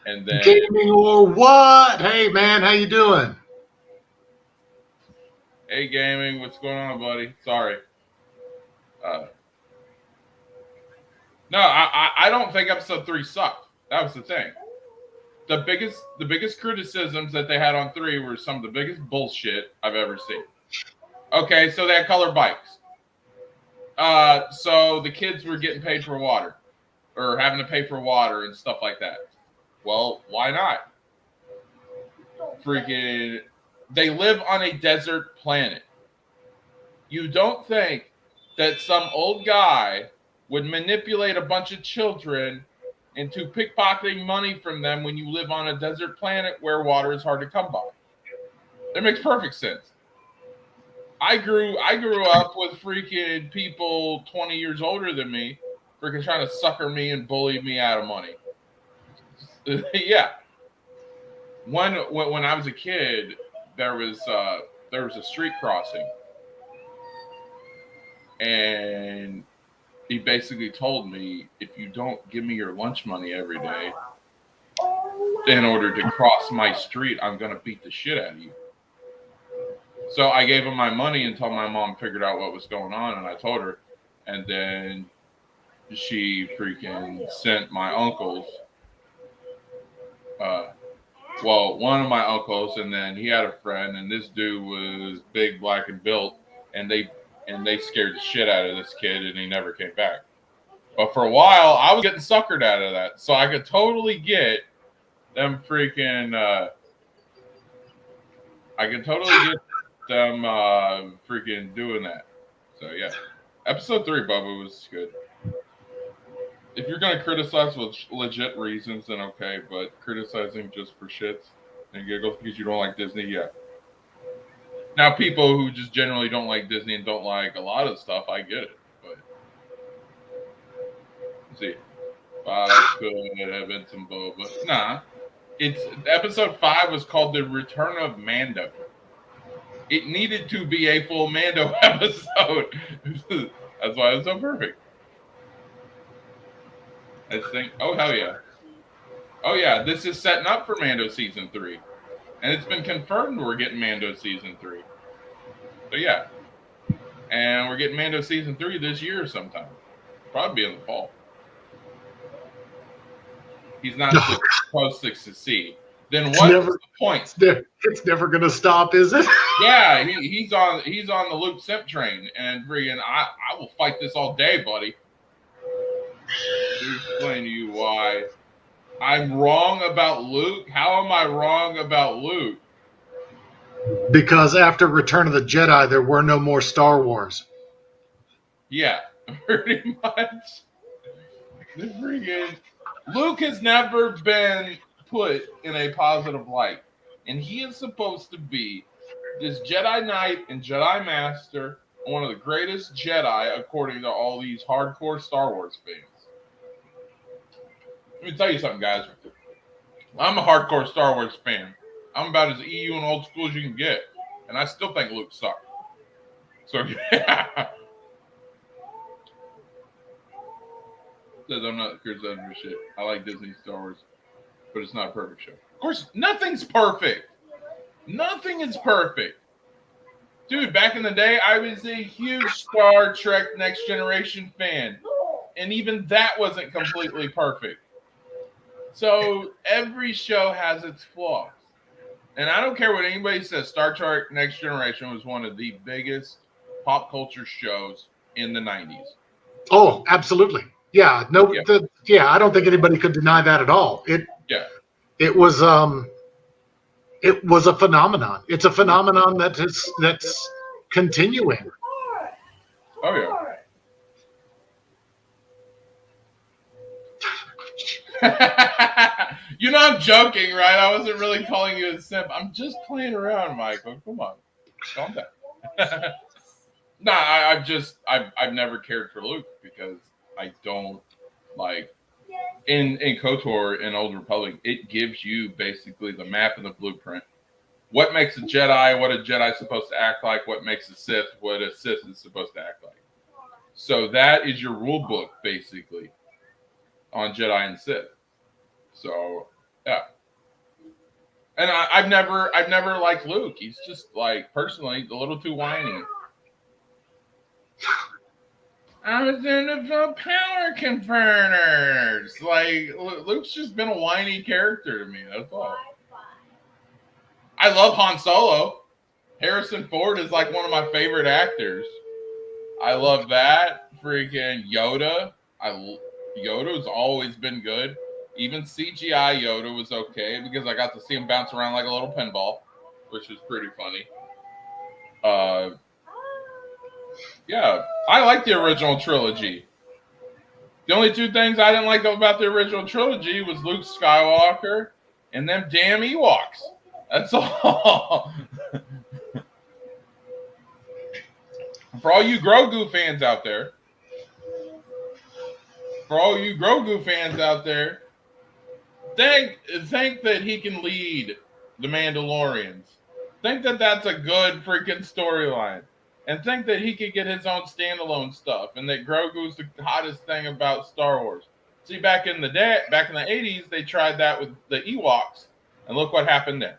And then Gaming or what? Hey, man, how you doing? Hey, gaming, what's going on, buddy? Sorry. No, I don't think episode 3 sucked. That was the thing. The biggest criticisms that they had on 3 were some of the biggest bullshit I've ever seen. Okay, so they had color bikes. So the kids were getting paid for water, or having to pay for water and stuff like that. Well, why not? Freaking, they live on a desert planet. You don't think that some old guy would manipulate a bunch of children into pickpocketing money from them when you live on a desert planet where water is hard to come by? That makes perfect sense. I grew up with freaking people 20 years older than me freaking trying to sucker me and bully me out of money. Yeah. When I was a kid, there was a street crossing, and he basically told me, if you don't give me your lunch money every day in order to cross my street, I'm going to beat the shit out of you. So I gave him my money until my mom figured out what was going on, and I told her. And then she freaking sent my uncles, one of my uncles, and then he had a friend, and this dude was big, black, and built, and they scared the shit out of this kid, and he never came back. But for a while, I was getting suckered out of that, so I could totally get them freaking. I could totally get them freaking doing that. So yeah, episode 3, Bubba, was good. If you're gonna criticize with legit reasons, then okay. But criticizing just for shits and giggles because you don't like Disney, yeah. Now, people who just generally don't like Disney and don't like a lot of stuff, I get it. But let's see, 5 could have been some boba. Nah, it's episode 5 was called The Return of Mando. It needed to be a full Mando episode. That's why it's so perfect. I think. Oh hell yeah! Oh yeah! This is setting up for Mando season 3. And it's been confirmed we're getting Mando season 3. So yeah. And we're getting Mando season 3 this year sometime. Probably in the fall. He's not supposed to succeed. Then what's the point? It's never going to stop, is it? Yeah, he's on the Luke simp train. And friggin' I will fight this all day, buddy. I'll explain to you why. I'm wrong about Luke? How am I wrong about Luke? Because after Return of the Jedi, there were no more Star Wars. Yeah, pretty much. The freaking Luke has never been put in a positive light. And he is supposed to be this Jedi Knight and Jedi Master, one of the greatest Jedi, according to all these hardcore Star Wars fans. Let me tell you something, guys. I'm a hardcore Star Wars fan. I'm about as EU and old school as you can get. And I still think Luke sucked. So, yeah. Says I'm not criticizing for shit. I like Disney Star Wars, but it's not a perfect show. Of course, nothing's perfect. Nothing is perfect. Dude, back in the day, I was a huge Star Trek Next Generation fan. And even that wasn't completely perfect. So every show has its flaws. And I don't care what anybody says, Star Trek Next Generation was one of the biggest pop culture shows in the 90s. Oh, absolutely. Yeah. No, yeah. I don't think anybody could deny that at all. It was a phenomenon. It's a phenomenon that's continuing. Oh yeah. You know I'm joking, right? I wasn't really calling you a simp. I'm just playing around, Michael. Come on, calm down. Nah, I've never cared for Luke because I don't like in KOTOR in Old Republic. It gives you basically the map and the blueprint. What makes a Jedi? What a Jedi's supposed to act like? What makes a Sith? What a Sith is supposed to act like? So that is your rule book basically on Jedi and Sith. So yeah, and I've never liked Luke. He's just like personally a little too whiny. I was in the power converters. Like Luke's just been a whiny character to me. That's all. I love Han Solo. Harrison Ford is like one of my favorite actors. I love that. Freaking Yoda. Yoda's always been good. Even CGI Yoda was okay because I got to see him bounce around like a little pinball, which was pretty funny. Yeah, I like the original trilogy. The only two things I didn't like about the original trilogy was Luke Skywalker and them damn Ewoks. That's all. For all you Grogu fans out there, think that he can lead the Mandalorians. Think that that's a good freaking storyline. And think that he could get his own standalone stuff, and that Grogu's the hottest thing about Star Wars. See, back in the 80s, they tried that with the Ewoks, and look what happened then.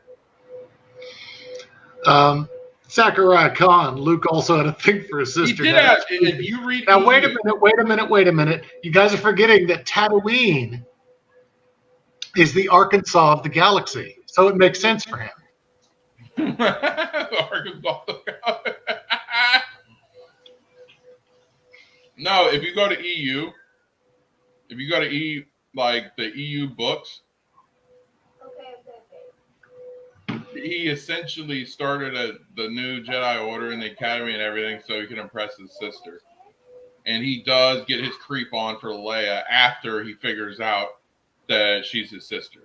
Zachariah Khan, Luke also had a thing for his sister. He did have, if you read now, wait a minute. You guys are forgetting that Tatooine is the Arkansas of the galaxy, so it makes sense for him. No, if you go to EU, like the EU books, he essentially started the new Jedi Order and the Academy and everything so he can impress his sister. And he does get his creep on for Leia after he figures out that she's his sister.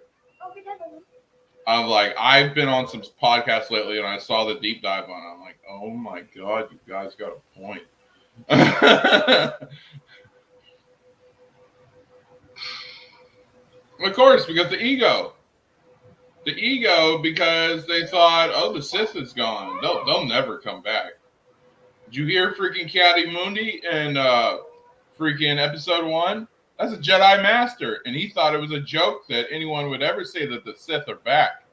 I'm like, I've been on some podcasts lately and I saw the deep dive on it. I'm like, oh my God, you guys got a point. Of course, because the ego, because they thought, oh, the Sith is gone. They'll never come back. Did you hear freaking Kiadi Mundi in freaking episode 1? That's a Jedi Master, and he thought it was a joke that anyone would ever say that the Sith are back.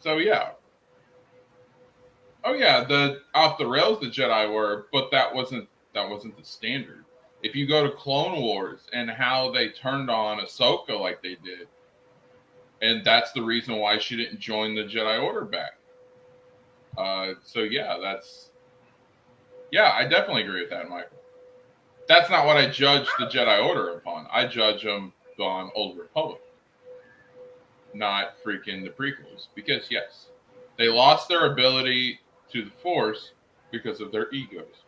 So yeah. Oh yeah, the off the rails the Jedi were, but that wasn't the standard. If you go to Clone Wars and how they turned on Ahsoka like they did, and that's the reason why she didn't join the Jedi Order back. So yeah, I definitely agree with that, Michael. That's not what I judge the Jedi Order upon. I judge them on Old Republic, not freaking the prequels. Because yes, they lost their ability to the Force because of their egos.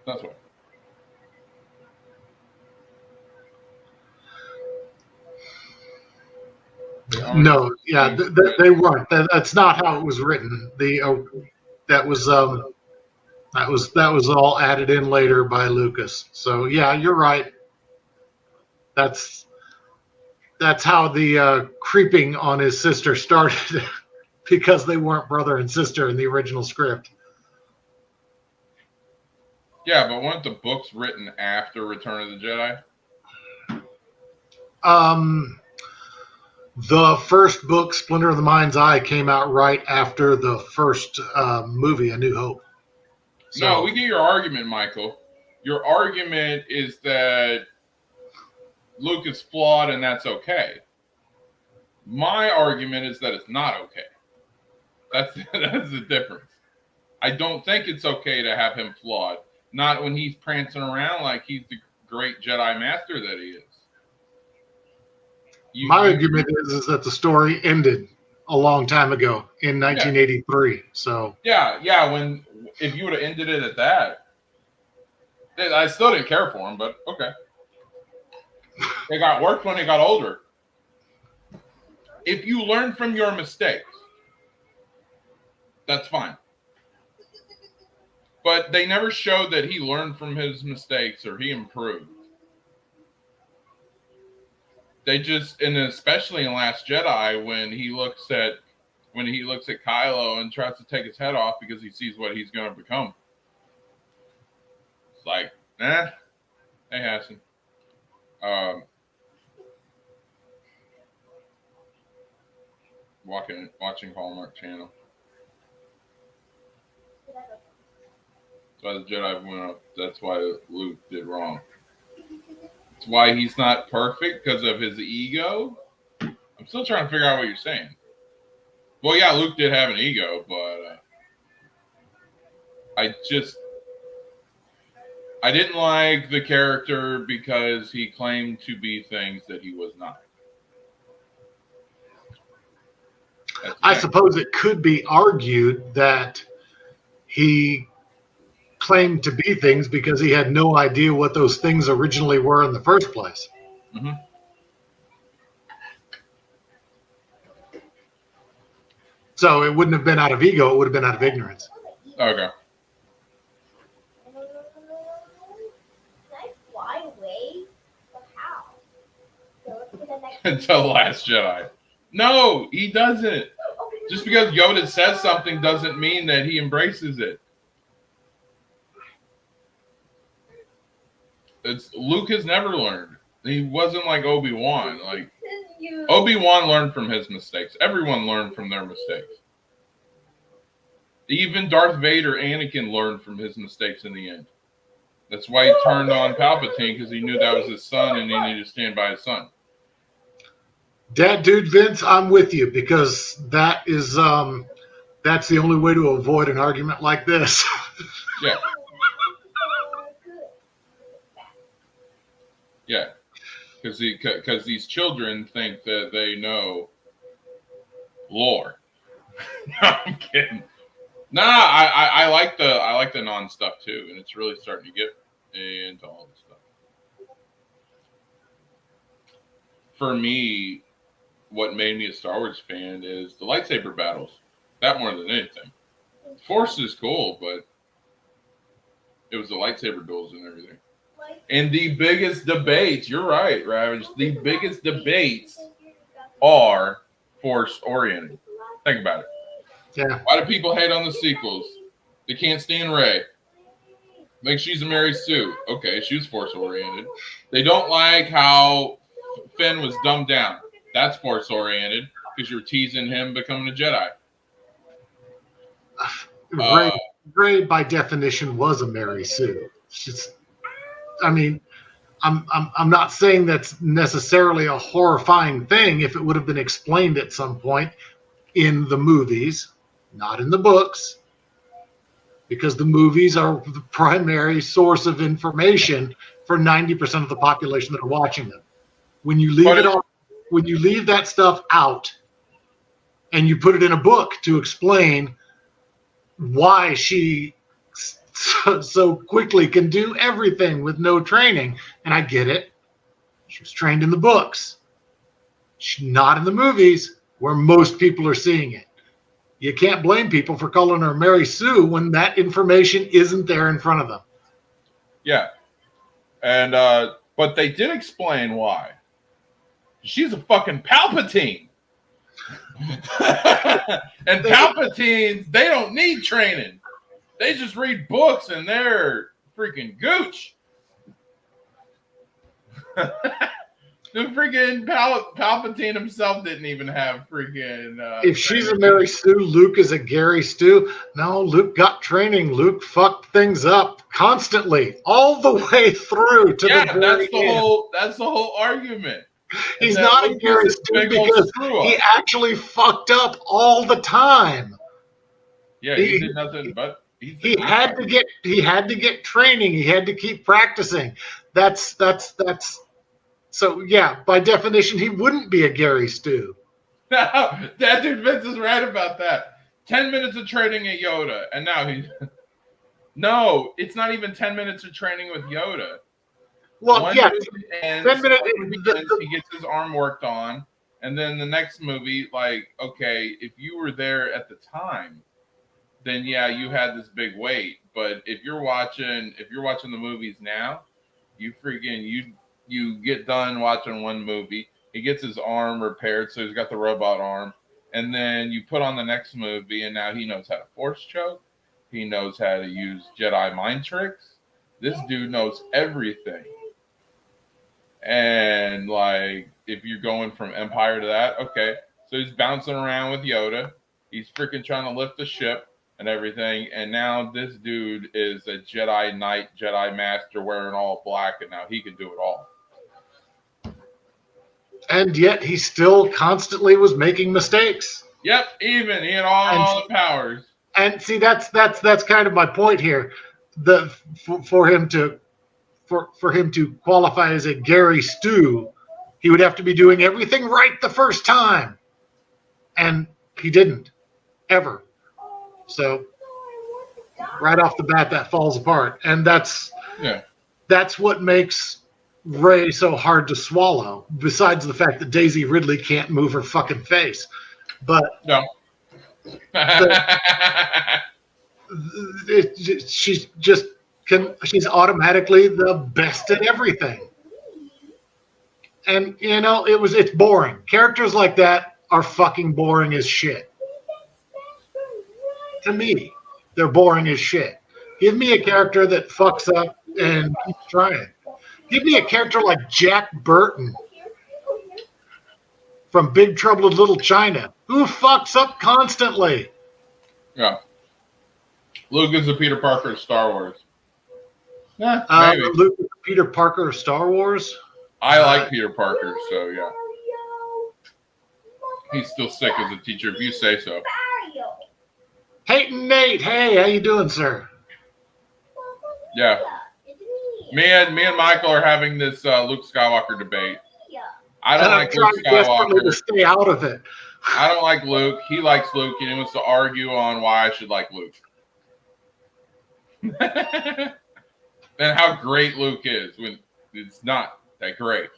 That's why. No, yeah, they weren't. That's not how it was written. That was all added in later by Lucas. So yeah, you're right. That's how the creeping on his sister started, because they weren't brother and sister in the original script. Yeah, but weren't the books written after Return of the Jedi? The first book, Splinter of the Mind's Eye, came out right after the first movie, A New Hope. So, no, we get your argument, Michael. Your argument is that Luke is flawed and that's okay. My argument is that it's not okay. That's the difference. I don't think it's okay to have him flawed. Not when he's prancing around like he's the great Jedi Master that he is. My argument is that the story ended a long time ago in 1983. So yeah. If you would have ended it at that, I still didn't care for him, but okay. It got worse when he got older. If you learn from your mistakes, that's fine. But they never showed that he learned from his mistakes or he improved. They just, and especially in Last Jedi, when he looks at Kylo and tries to take his head off because he sees what he's going to become. It's like, hey Hassan. Watching Hallmark Channel. That's why the Jedi went up. That's why Luke did wrong. It's why he's not perfect, because of his ego. I'm still trying to figure out what you're saying. Well, yeah, Luke did have an ego, but I didn't like the character because he claimed to be things that he was not. I suppose it could be argued that he claimed to be things because he had no idea what those things originally were in the first place. Mm-hmm. So it wouldn't have been out of ego, it would have been out of ignorance. Okay. Can I fly away? But how? So let's get the next Until Last Jedi. No, he doesn't. Just because Yoda says something doesn't mean that he embraces it. Luke has never learned. He wasn't like Obi-Wan. Like Obi-Wan learned from his mistakes. Everyone learned from their mistakes. Even Darth Vader, Anakin learned from his mistakes in the end. That's why he turned on Palpatine, because he knew that was his son and he needed to stand by his son. Dad, dude, Vince, I'm with you, because that's the only way to avoid an argument like this. Yeah. Yeah. Because these children think that they know lore. No, I'm kidding. Nah, I like the non stuff too, and it's really starting to get into all this stuff. For me, what made me a Star Wars fan is the lightsaber battles. That more than anything. Force is cool, but it was the lightsaber duels and everything. And the biggest debates, you're right, Ravage, the biggest debates are Force oriented. Think about it. Yeah. Why do people hate on the sequels? They can't stand Rey. Like, she's a Mary Sue. Okay, she was Force oriented. They don't like how Finn was dumbed down. That's Force oriented because you're teasing him becoming a Jedi. Rey, by definition, was a Mary Sue. It's just, I mean, I'm not saying that's necessarily a horrifying thing if it would have been explained at some point in the movies, not in the books, because the movies are the primary source of information for 90% of the population that are watching them. When you leave that stuff out and you put it in a book to explain why she so quickly can do everything with no training, and I get it. She was trained in the books. She's not in the movies where most people are seeing it. You can't blame people for calling her Mary Sue when that information isn't there in front of them. Yeah. And but they did explain why. She's a fucking Palpatine. And Palpatines, they don't need training. They just read books and they're freaking gooch. The freaking Palpatine himself didn't even have freaking. If she's a Mary Sue, Luke is a Gary Stu. No, Luke got training. Luke fucked things up constantly, all the way through to the very end. That's the whole argument. He's not a Gary Stu because he actually fucked up all the time. Yeah, he did nothing but he had to get training. He had to keep practicing. That's so yeah, by definition, he wouldn't be a Gary Stu. No, that dude Vince is right about that. 10 minutes of training at Yoda, and No, it's not even 10 minutes of training with Yoda. Well, One yeah, movie ends, 10 minutes. he gets his arm worked on, and then the next movie, like, okay, if you were there at the time, then yeah, you had this big weight. But if you're watching the movies now, you freaking you get done watching one movie, he gets his arm repaired, so he's got the robot arm, and then you put on the next movie, and now he knows how to force choke, he knows how to use Jedi mind tricks. This dude knows everything. And like, if you're going from Empire to that, okay, so he's bouncing around with Yoda, he's freaking trying to lift the ship and everything, and now this dude is a Jedi Knight, Jedi Master wearing all black, and now he can do it all. And yet he still constantly was making mistakes. Yep, he had all the powers. And see, that's kind of my point here. For him to qualify as a Gary Stu, he would have to be doing everything right the first time, and he didn't ever. So right off the bat, that falls apart, and that's what makes Rey so hard to swallow. Besides the fact that Daisy Ridley can't move her fucking face, but no. She's automatically the best at everything. And it's boring. Characters like that are fucking boring as shit. To me, they're boring as shit. Give me a character that fucks up and keeps trying. Give me a character like Jack Burton from Big Trouble in Little China, who fucks up constantly. Yeah. Luke is the Peter Parker of Star Wars. Yeah, maybe. Luke is the Peter Parker of Star Wars? I like Peter Parker, so yeah. He's still sick as a teacher, if you say so. Hey, Nate. Hey, how you doing, sir? Yeah. Me and Michael are having this Luke Skywalker debate. I don't like Luke Skywalker. To stay out of it. I don't like Luke. He likes Luke, and he wants to argue on why I should like Luke. And how great Luke is when it's not that great.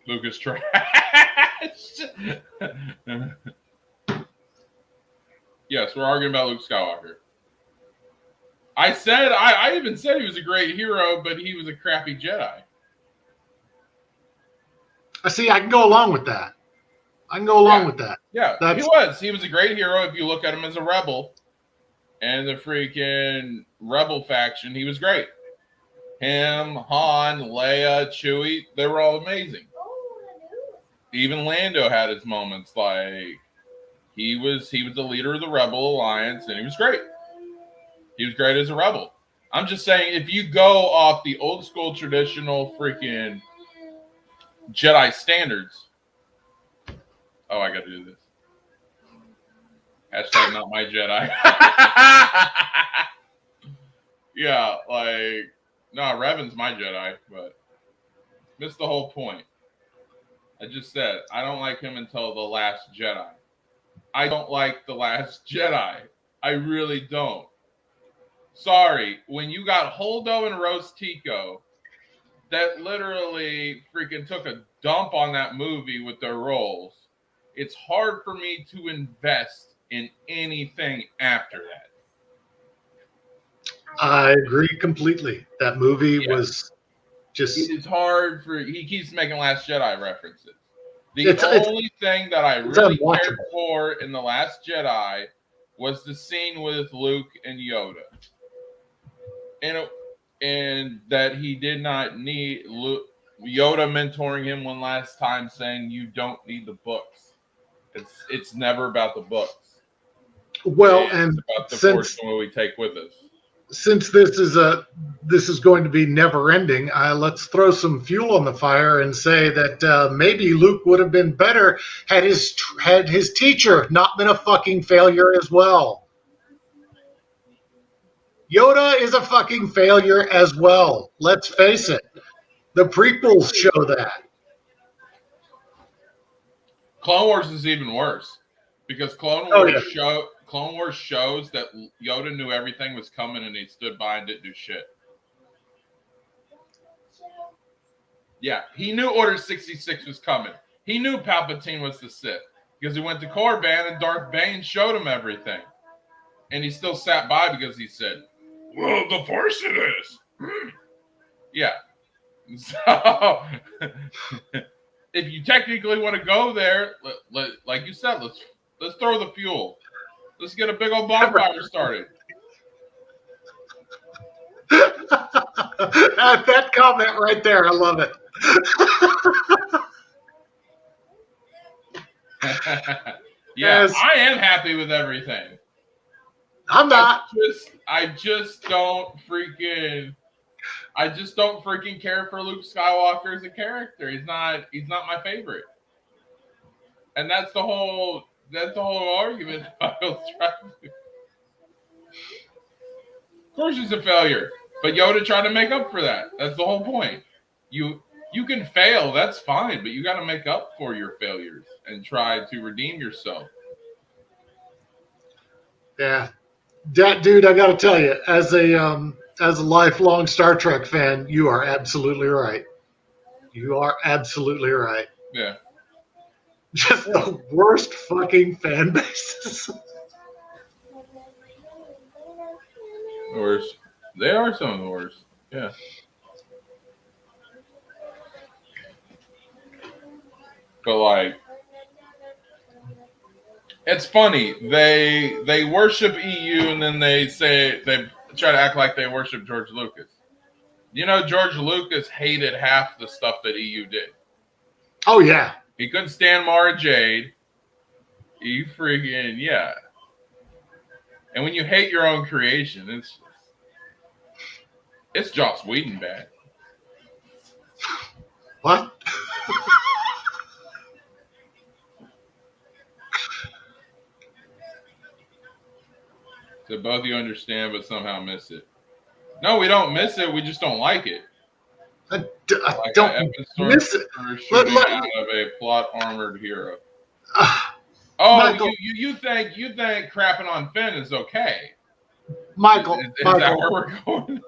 Luke is trash. Yes, we're arguing about Luke Skywalker. I even said he was a great hero, but he was a crappy Jedi. See, I can go along with that. With that. Yeah, he was a great hero if you look at him as a rebel. And the freaking rebel faction, he was great. Him, Han, Leia, Chewie, they were all amazing. Even Lando had his moments. Like, he was the leader of the Rebel Alliance, and he was great. He was great as a rebel. I'm just saying, if you go off the old school traditional freaking Jedi standards. Oh, I got to do this. Hashtag not my Jedi. Yeah, like, no, Revan's my Jedi, but missed the whole point. I just said, I don't like him until The Last Jedi. I don't like The Last Jedi. I really don't. Sorry, when you got Holdo and Rose Tico that literally freaking took a dump on that movie with their roles, it's hard for me to invest in anything after that. I agree completely. That movie was just... It's hard for... He keeps making Last Jedi references. The only thing that I really cared for in The Last Jedi was the scene with Luke and Yoda. And that he did not need Yoda mentoring him one last time, saying, you don't need the books. It's never about the books. Well, and about the fortune we take with us. Since this is going to be never ending, let's throw some fuel on the fire and say that maybe Luke would have been better had his teacher not been a fucking failure as well. Yoda is a fucking failure as well. Let's face it. The prequels show that. Clone Wars is even worse because Clone Wars Clone Wars shows that Yoda knew everything was coming and he stood by and didn't do shit. Yeah, he knew Order 66 was coming. He knew Palpatine was the Sith because he went to Korriban and Darth Bane showed him everything. And he still sat by because he said, well, the Force it is. Yeah. So, if you technically want to go there, like you said, let's throw the fuel. Let's get a big old bonfire started. That comment right there, I love it. Yeah, Yes. I am happy with everything. I'm not. I just don't freaking care for Luke Skywalker as a character. He's not my favorite. And that's the whole argument I was trying to. Of course he's a failure. But Yoda tried to make up for that. That's the whole point. You can fail, that's fine, but you got to make up for your failures and try to redeem yourself. Yeah, dude, I got to tell you, as a lifelong Star Trek fan, you are absolutely right. You are absolutely right. Yeah. Just the worst fucking fan bases. The worst. They are some of the worst. Yeah. But like, it's funny. They worship EU and then they try to act like they worship George Lucas. You know, George Lucas hated half the stuff that EU did. Oh yeah. He couldn't stand Mara Jade. He freaking yeah. And when you hate your own creation, it's Joss Whedon bad. What? So both of you understand, but somehow miss it. No, we don't miss it. We just don't like it. I don't miss it. Shooting out of a plot armored hero. Michael, you think crapping on Finn is okay? Michael, is that where we're going?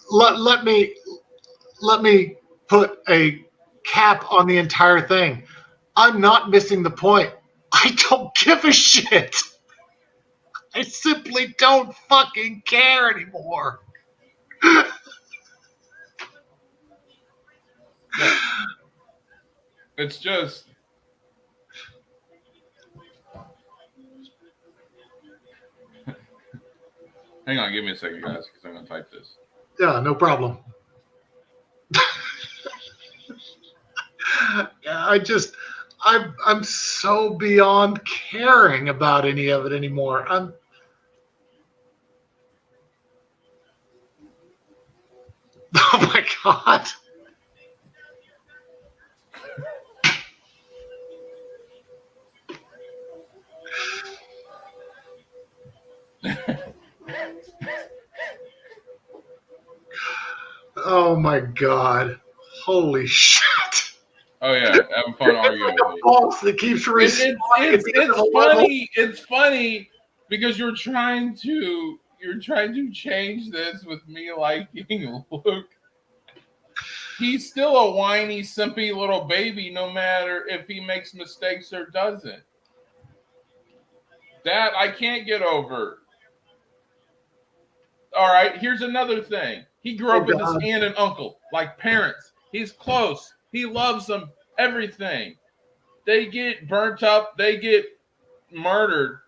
Let me put a cap on the entire thing. I'm not missing the point. I don't give a shit. I simply don't fucking care anymore. Yeah. It's just hang on, give me a second, guys, because I'm gonna type this. Yeah, no problem. Yeah, I'm so beyond caring about any of it anymore. Oh my God. Oh my God. Holy shit. Oh yeah, having fun arguing with me. False that keeps It's funny because you're trying to change this with me liking Luke. He's still a whiny, simpy little baby, no matter if he makes mistakes or doesn't. That I can't get over. All right, here's another thing. He grew up with his aunt and uncle, like parents. He's close. He loves them, everything. They get burnt up. They get murdered.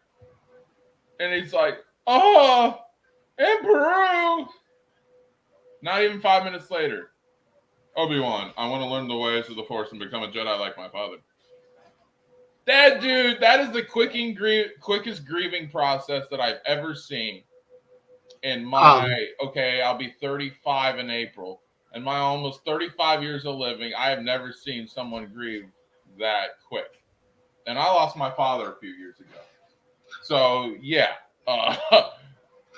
And he's like, oh, Emperor. Not even 5 minutes later. Obi-Wan, I want to learn the ways of the Force and become a Jedi like my father. That dude, that is the quickest grieving process that I've ever seen. In my, I'll be 35 in April. In my almost 35 years of living, I have never seen someone grieve that quick. And I lost my father a few years ago. So, yeah.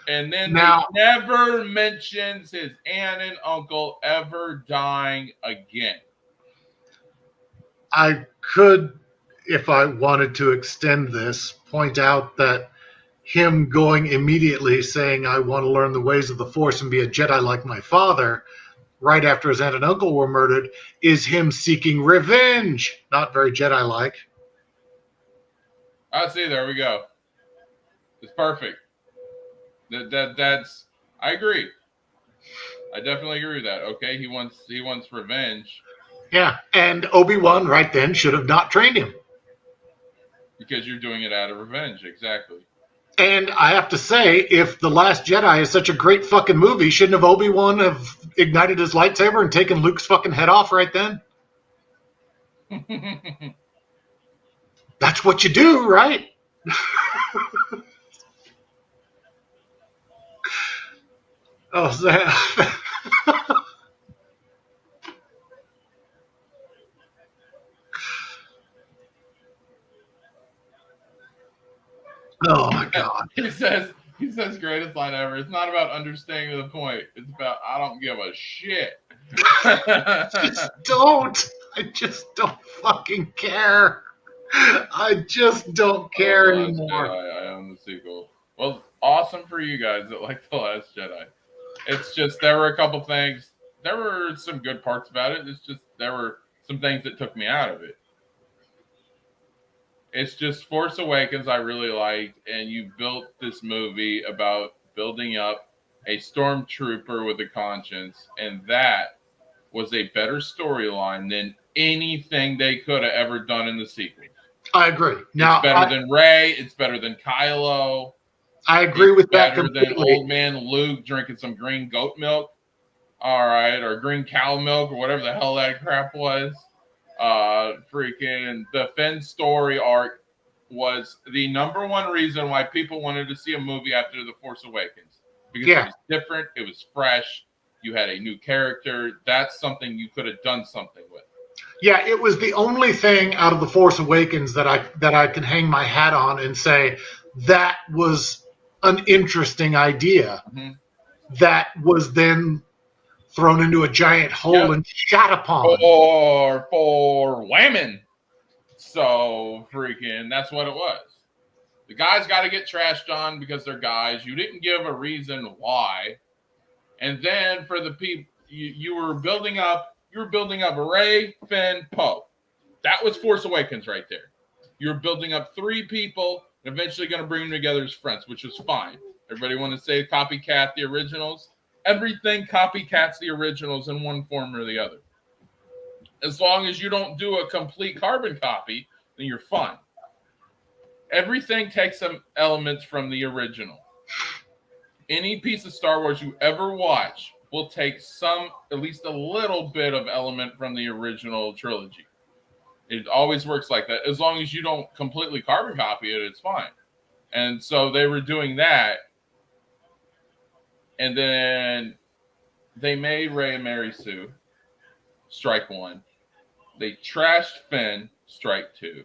And then he never mentions his aunt and uncle ever dying again. I could, if I wanted to extend this, point out that him going immediately saying, I want to learn the ways of the Force and be a Jedi like my father, right after his aunt and uncle were murdered, is him seeking revenge. Not very Jedi-like. I see. There we go. It's perfect. That's. I agree. I definitely agree with that. Okay, he wants revenge Yeah, and Obi-Wan right then should have not trained him. because you're doing it out of revenge. Exactly. And I have to say, if The Last Jedi is such a great fucking movie, shouldn't have Obi-Wan have ignited his lightsaber and taken Luke's fucking head off right then? That's what you do, right? Oh, oh my God. He says greatest line ever. It's not about understanding the point. It's about I don't give a shit. I just don't fucking care. I just don't care anymore. I own the sequel. Well, awesome for you guys that like The Last Jedi. It's just there were a couple things. There were some good parts about it. It's just there were some things that took me out of it. It's just Force Awakens I really liked, and you built this movie about building up a stormtrooper with a conscience, and that was a better storyline than anything they could have ever done in the sequels. I agree. Now, it's better than Rey. It's better than Kylo. I agree with that better completely. than old man Luke drinking some green goat milk. All right, or green cow milk, or whatever the hell that crap was. Freaking the Finn story arc was the number one reason why people wanted to see a movie after The Force Awakens. Because it was different, it was fresh, you had a new character. That's something you could have done something with. Yeah, it was the only thing out of The Force Awakens that I can hang my hat on and say that was an interesting idea. Mm-hmm. That was then thrown into a giant hole and shot upon. For women. So freaking, that's what it was. The guys got to get trashed on because they're guys. You didn't give a reason why. And then for the people, you were building up Rey, Finn, Poe. That was Force Awakens right there. You're building up three people and eventually going to bring them together as friends, which was fine. Everybody want to say copycat the originals? Everything copycats the originals in one form or the other. As long as you don't do a complete carbon copy, then you're fine. Everything takes some elements from the original. Any piece of Star Wars you ever watch will take at least a little bit of element from the original trilogy. It always works like that. As long as you don't completely carbon copy it, it's fine. And so they were doing that. And then they made Rey and Mary Sue, strike one. They trashed Finn, strike two.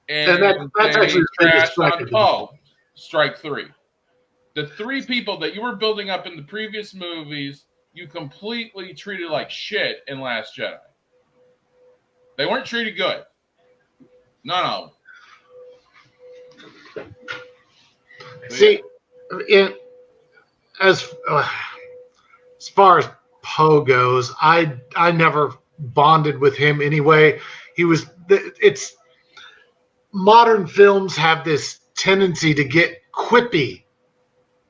And that's actually trashed on Poe, strike three. The three people that you were building up in the previous movies, you completely treated like shit in Last Jedi. They weren't treated good. None of them. See, as far as Poe goes, I never bonded with him anyway. It's modern films have this tendency to get quippy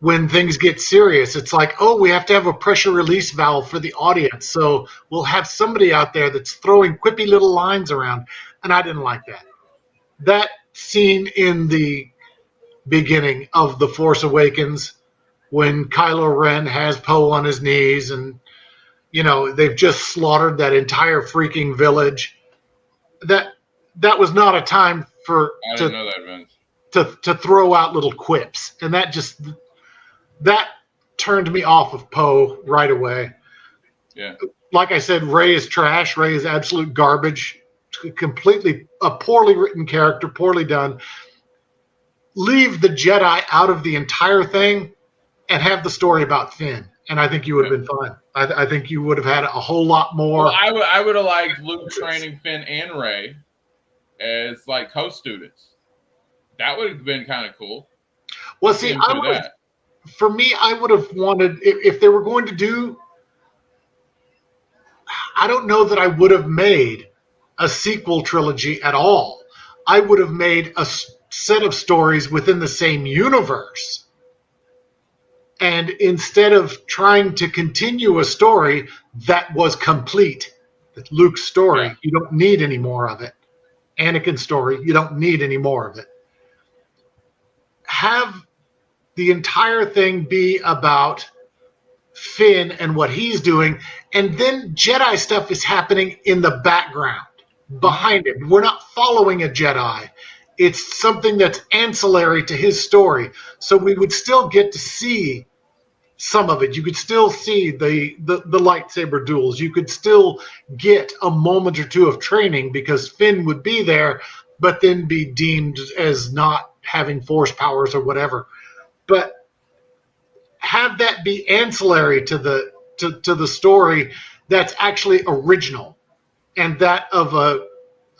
when things get serious. It's like, oh, we have to have a pressure release valve for the audience, so we'll have somebody out there that's throwing quippy little lines around, and I didn't like that. That scene in the beginning of The Force Awakens when Kylo Ren has Poe on his knees and, they've just slaughtered that entire freaking village. That was not a time I didn't know that, Vince. To throw out little quips. And that turned me off of Poe right away. Yeah. Like I said, Rey is trash. Rey is absolute garbage. Completely a poorly written character, poorly done. Leave the Jedi out of the entire thing and have the story about Finn. And I think you would have been fine. I think you would have had a whole lot more. Well, I would have liked Luke training Finn and Rey as like co-students. That would have been kind of cool. Well, see, Into that. for me, I would have wanted if they were going to do. I don't know that I would have made a sequel trilogy at all. I would have made a set of stories within the same universe. And instead of trying to continue a story that was complete, Luke's story, Yeah. you don't need any more of it. Anakin's story, you don't need any more of it. Have the entire thing be about Finn and what he's doing, and then Jedi stuff is happening in the background behind him. We're not following a Jedi. It's something that's ancillary to his story. So we would still get to see some of it. You could still see the lightsaber duels. You could still get a moment or two of training because Finn would be there, but then be deemed as not having force powers or whatever. But have that be ancillary to the story that's actually original, and that of a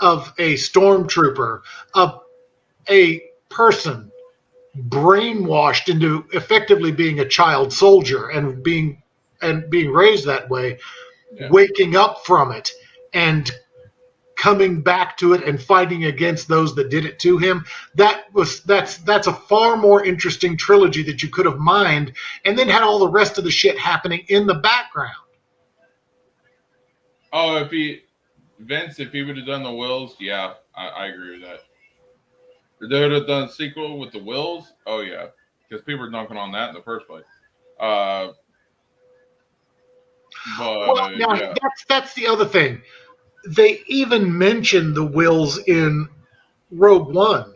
stormtrooper, of a person brainwashed into effectively being a child soldier and being raised that way, waking up from it and coming back to it and fighting against those that did it to him. That's a far more interesting trilogy that you could have mined, and then had all the rest of the shit happening in the background. Oh, if he would have done the Wills, yeah, I agree with that. If they would have done a sequel with the Wills, oh yeah, because people were dunking on that in the first place. But yeah. That's the other thing. They even mentioned the Wills in Rogue One.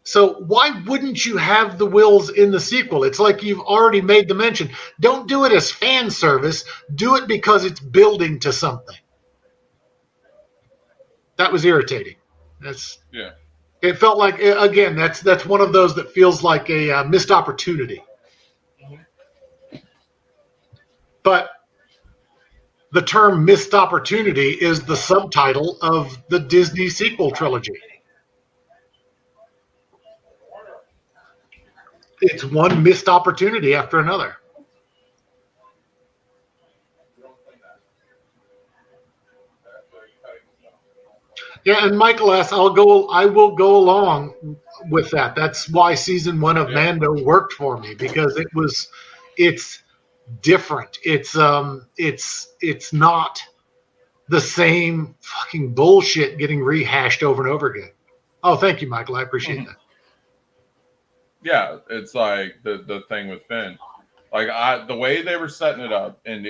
So why wouldn't you have the Wills in the sequel? It's like you've already made the mention. Don't do it as fan service. Do it because it's building to something. That was irritating. Yeah. It felt like, again, that's one of those that feels like a missed opportunity. But the term missed opportunity is the subtitle of the Disney sequel trilogy. It's one missed opportunity after another. Yeah, and Michael asks, I will go along with that. That's why season 1 of Mando worked for me, because it's different. It's not the same fucking bullshit getting rehashed over and over again. Oh, thank you, Michael. I appreciate that. Yeah, it's like the thing with Finn. Like the way they were setting it up, and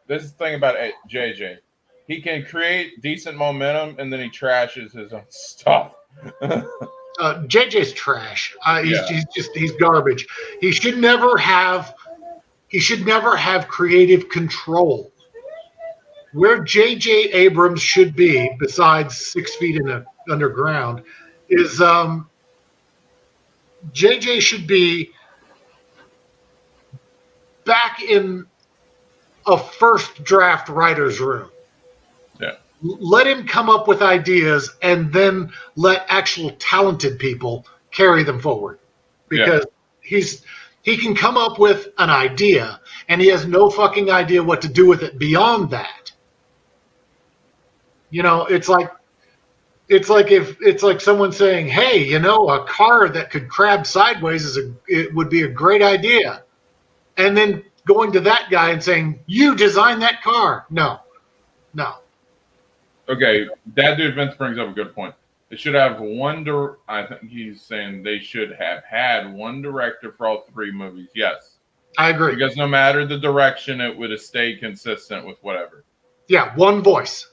this is the thing about JJ. He can create decent momentum, and then he trashes his own stuff. JJ's trash. He's garbage. He should never have creative control. Where JJ Abrams should be, besides 6 feet underground, is JJ should be back in a first draft writer's room. Yeah. Let him come up with ideas, and then let actual talented people carry them forward. Because he can come up with an idea, and he has no fucking idea what to do with it beyond that. You know, it's like someone saying, "Hey, you know, a car that could crab sideways it would be a great idea," and then going to that guy and saying, "You designed that car." No. Okay, that dude Vince brings up a good point. They should have I think he's saying they should have had one director for all 3 movies. Yes, I agree. Because no matter the direction, it would have stayed consistent with whatever. Yeah, one voice.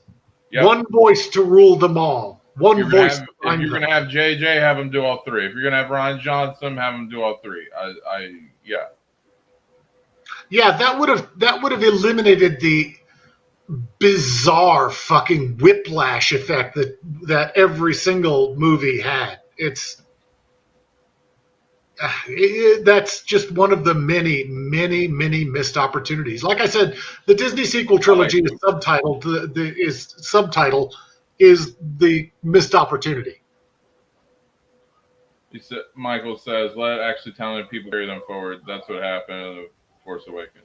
Yep. One voice to rule them all. If you're going to have JJ, have him do all 3. If you're going to have Ryan Johnson, have him do all 3. Yeah, that would have eliminated the bizarre fucking whiplash effect that every single movie had. That's just one of the many, many, many missed opportunities. Like I said, the Disney sequel trilogy is subtitled. The subtitle is the missed opportunity. Michael says, let actually talented people carry them forward. That's what happened in The Force Awakens.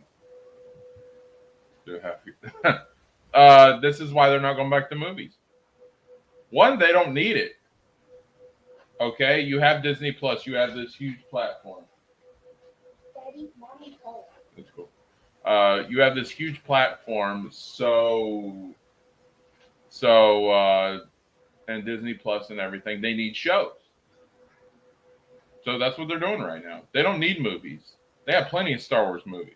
This is why they're not going back to movies. One, they don't need it. Okay, you have Disney Plus. You have this huge platform. Daddy, mommy, call. That's cool. You have this huge platform, and Disney Plus and everything. They need shows. So that's what they're doing right now. They don't need movies. They have plenty of Star Wars movies.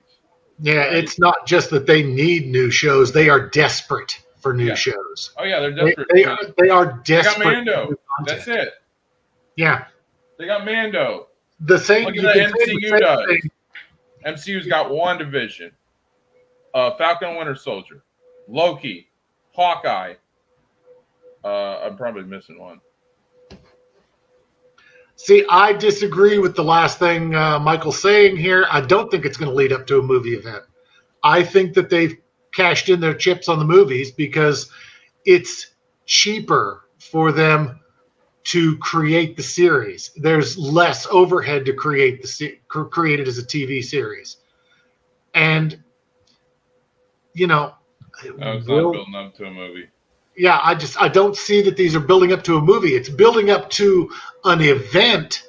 Yeah, right? It's not just that they need new shows; they are desperate for new shows. Oh yeah, they're desperate. They are desperate. They got Mando. That's it. Yeah, they got Mando. The same. Look at the MCU does. Thing. MCU's got WandaVision, Falcon and Winter Soldier, Loki, Hawkeye. I'm probably missing one. See, I disagree with the last thing Michael's saying here. I don't think it's going to lead up to a movie event. I think that they've cashed in their chips on the movies because it's cheaper for them to create the series. There's less overhead to create it as a TV series. And, it's not building up to a movie. Yeah, I don't see that these are building up to a movie. It's building up to an event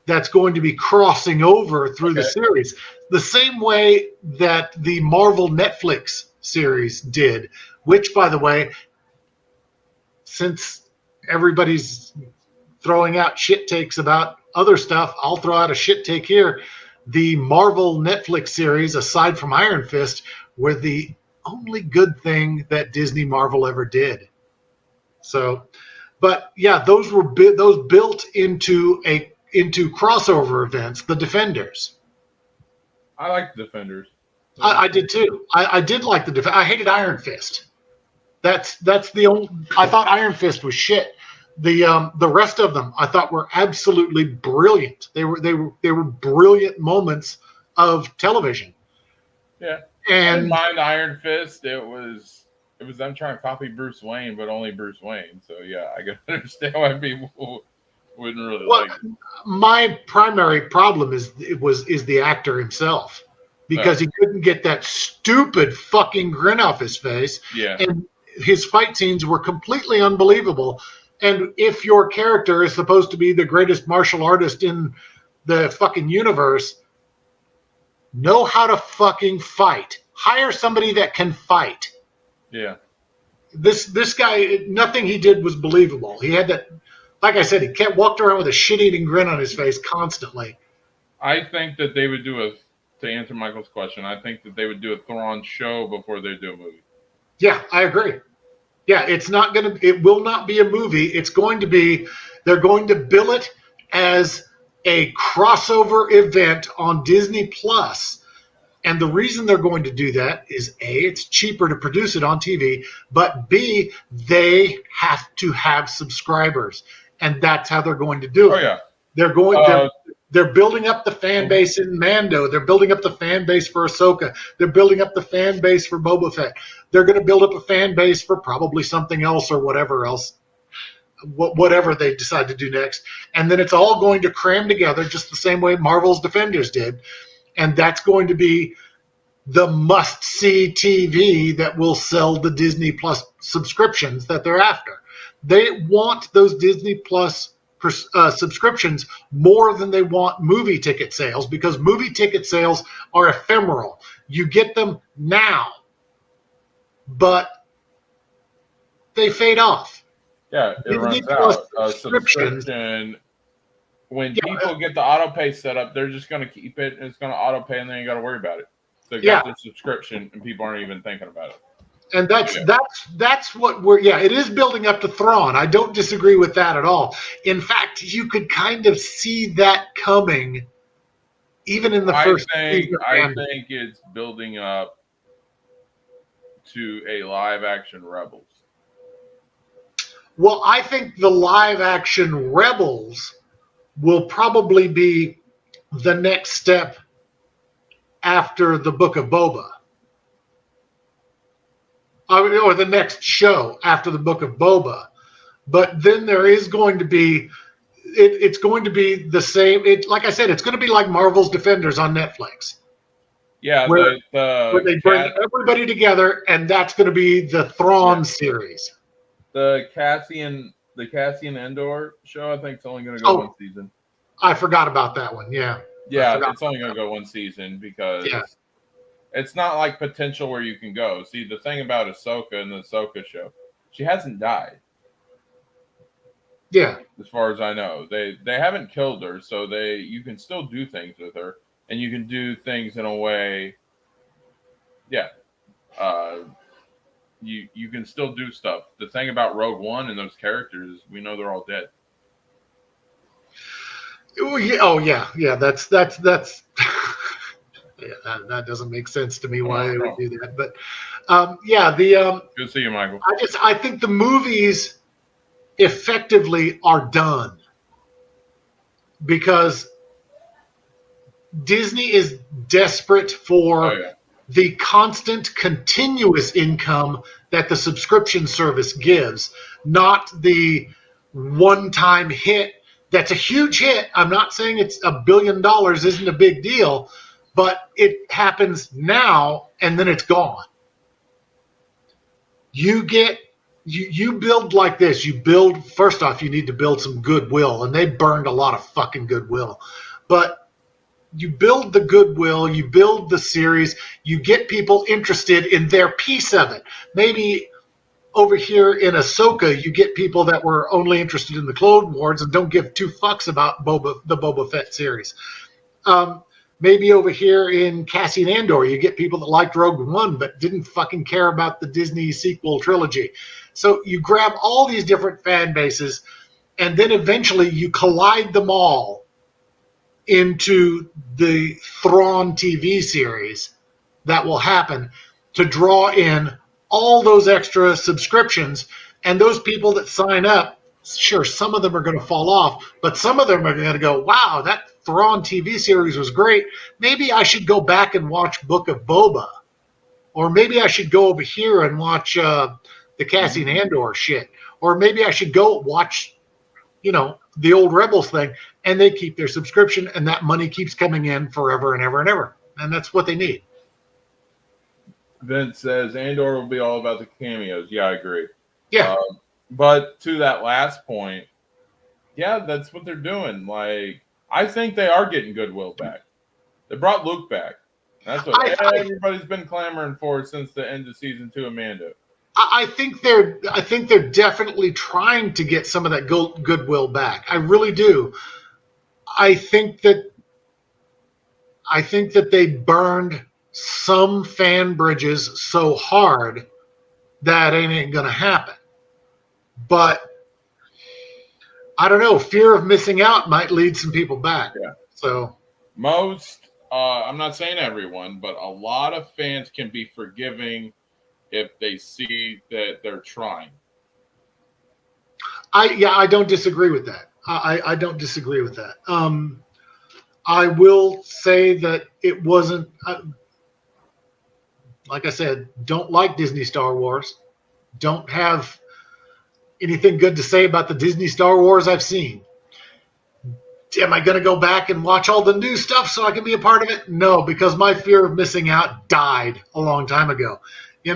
that's going to be crossing over through the series. The same way that the Marvel Netflix series did, which, by the way, since everybody's throwing out shit takes about other stuff, I'll throw out a shit take here. The Marvel Netflix series, aside from Iron Fist, were the only good thing that Disney Marvel ever did. So, but yeah, those built into crossover events. The Defenders. I like the Defenders. I did too. I did like the Defenders. I hated Iron Fist. That's the only. I thought Iron Fist was shit. The rest of them I thought were absolutely brilliant. They were brilliant moments of television. Yeah. And I didn't mind Iron Fist. It was them trying to copy Bruce Wayne, but only Bruce Wayne. So yeah, I can understand why people wouldn't really like it. My primary problem is the actor himself, because he couldn't get that stupid fucking grin off his face. Yeah. And his fight scenes were completely unbelievable. And if your character is supposed to be the greatest martial artist in the fucking universe, know how to fucking fight. Hire somebody that can fight. Yeah. This guy, nothing he did was believable. He had that, like I said, he walked around with a shit-eating grin on his face constantly. I think that they would to answer Michael's question, I think that they would do a Thrawn show before they do a movie. Yeah, I agree. Yeah, it will not be a movie. They're going to bill it as a crossover event on Disney Plus. And the reason they're going to do that is A, it's cheaper to produce it on TV, but B, they have to have subscribers. And that's how they're going to do it. Oh yeah. They're building up the fan base in Mando. They're building up the fan base for Ahsoka. They're building up the fan base for Boba Fett. They're going to build up a fan base for probably something else or whatever else. Whatever they decide to do next. And then it's all going to cram together just the same way Marvel's Defenders did. And that's going to be the must-see TV that will sell the Disney Plus subscriptions that they're after. They want those Disney Plus subscriptions more than they want movie ticket sales, because movie ticket sales are ephemeral. You get them now, but they fade off. Yeah, it runs out. Subscription. When people get the auto pay set up, they're just going to keep it. And it's going to auto pay, and then you got to worry about it. So you got the subscription, and people aren't even thinking about it. And that's what it is building up to Thrawn. I don't disagree with that at all. In fact, you could kind of see that coming, even in the first season. I think it's building up to a live action Rebels. Well, I think the live action Rebels will probably be the next step after the Book of Boba. Or the next show after the Book of Boba. But then there is going to be it's going to be the same. Like I said, it's going to be like Marvel's Defenders on Netflix, Yeah, where the they bring everybody together, and that's going to be the Thrawn series. The Cassian Andor show, I think it's only going to go one season. I forgot about that one. Yeah. Yeah, it's only going to go one season because it's not like potential where you can go. See, the thing about Ahsoka and the Ahsoka show, she hasn't died. Yeah. As far as I know, they haven't killed her, so you can still do things with her, and you can do things in a way. Yeah. You can still do stuff. The thing about Rogue One and those characters, we know they're all dead. Oh yeah. That's that doesn't make sense to me why they would do that. But good to see you, Michael. I think the movies effectively are done because Disney is desperate for the constant, continuous income that the subscription service gives, not the one-time hit. That's a huge hit. I'm not saying it's $1 billion isn't a big deal, but it happens now and then it's gone. You build like this. First off, you need to build some goodwill, and they burned a lot of fucking goodwill. But you build the goodwill, you build the series, you get people interested in their piece of it. Maybe over here in Ahsoka, you get people that were only interested in the Clone Wars and don't give two fucks about the Boba Fett series. Maybe over here in Cassian Andor, you get people that liked Rogue One but didn't fucking care about the Disney sequel trilogy. So you grab all these different fan bases, and then eventually you collide them all into the Thrawn TV series that will happen to draw in all those extra subscriptions. And those people that sign up, sure, some of them are going to fall off, but some of them are going to go, wow, that Thrawn TV series was great. Maybe I should go back and watch Book of Boba. Or maybe I should go over here and watch the Cassian Andor shit. Or maybe I should go watch, the old Rebels thing. And they keep their subscription, and that money keeps coming in forever and ever and ever. And that's what they need. Vince says Andor will be all about the cameos. Yeah, I agree. Yeah. But to that last point, yeah, that's what they're doing. Like, I think they are getting goodwill back. They brought Luke back. That's what everybody's been clamoring for since the end of season 2 of Mando. I think they're definitely trying to get some of that goodwill back. I really do. I think that they burned some fan bridges so hard that it ain't going to happen. But I don't know. Fear of missing out might lead some people back. Yeah. So I'm not saying everyone, but a lot of fans can be forgiving if they see that they're trying. I don't disagree with that. I don't disagree with that. I will say that it wasn't, like I said, don't like Disney Star Wars. Don't have anything good to say about the Disney Star Wars I've seen. Am I going to go back and watch all the new stuff so I can be a part of it? No, because my fear of missing out died a long time ago. I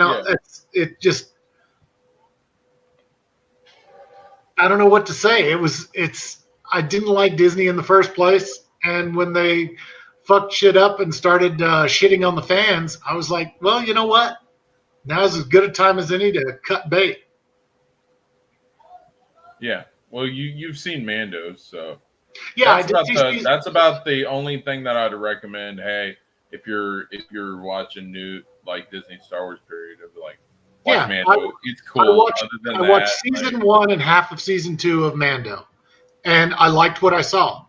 don't know what to say. I didn't like Disney in the first place. And when they fucked shit up and started shitting on the fans, I was like, well, you know what? Now's as good a time as any to cut bait. Yeah. Well, you've seen Mando, so yeah, that's about the only thing that I'd recommend. Hey, if you're watching new like Disney Star Wars period of like watch Mando, it's cool. I watched season 1 and half of season 2 of Mando, and I liked what I saw.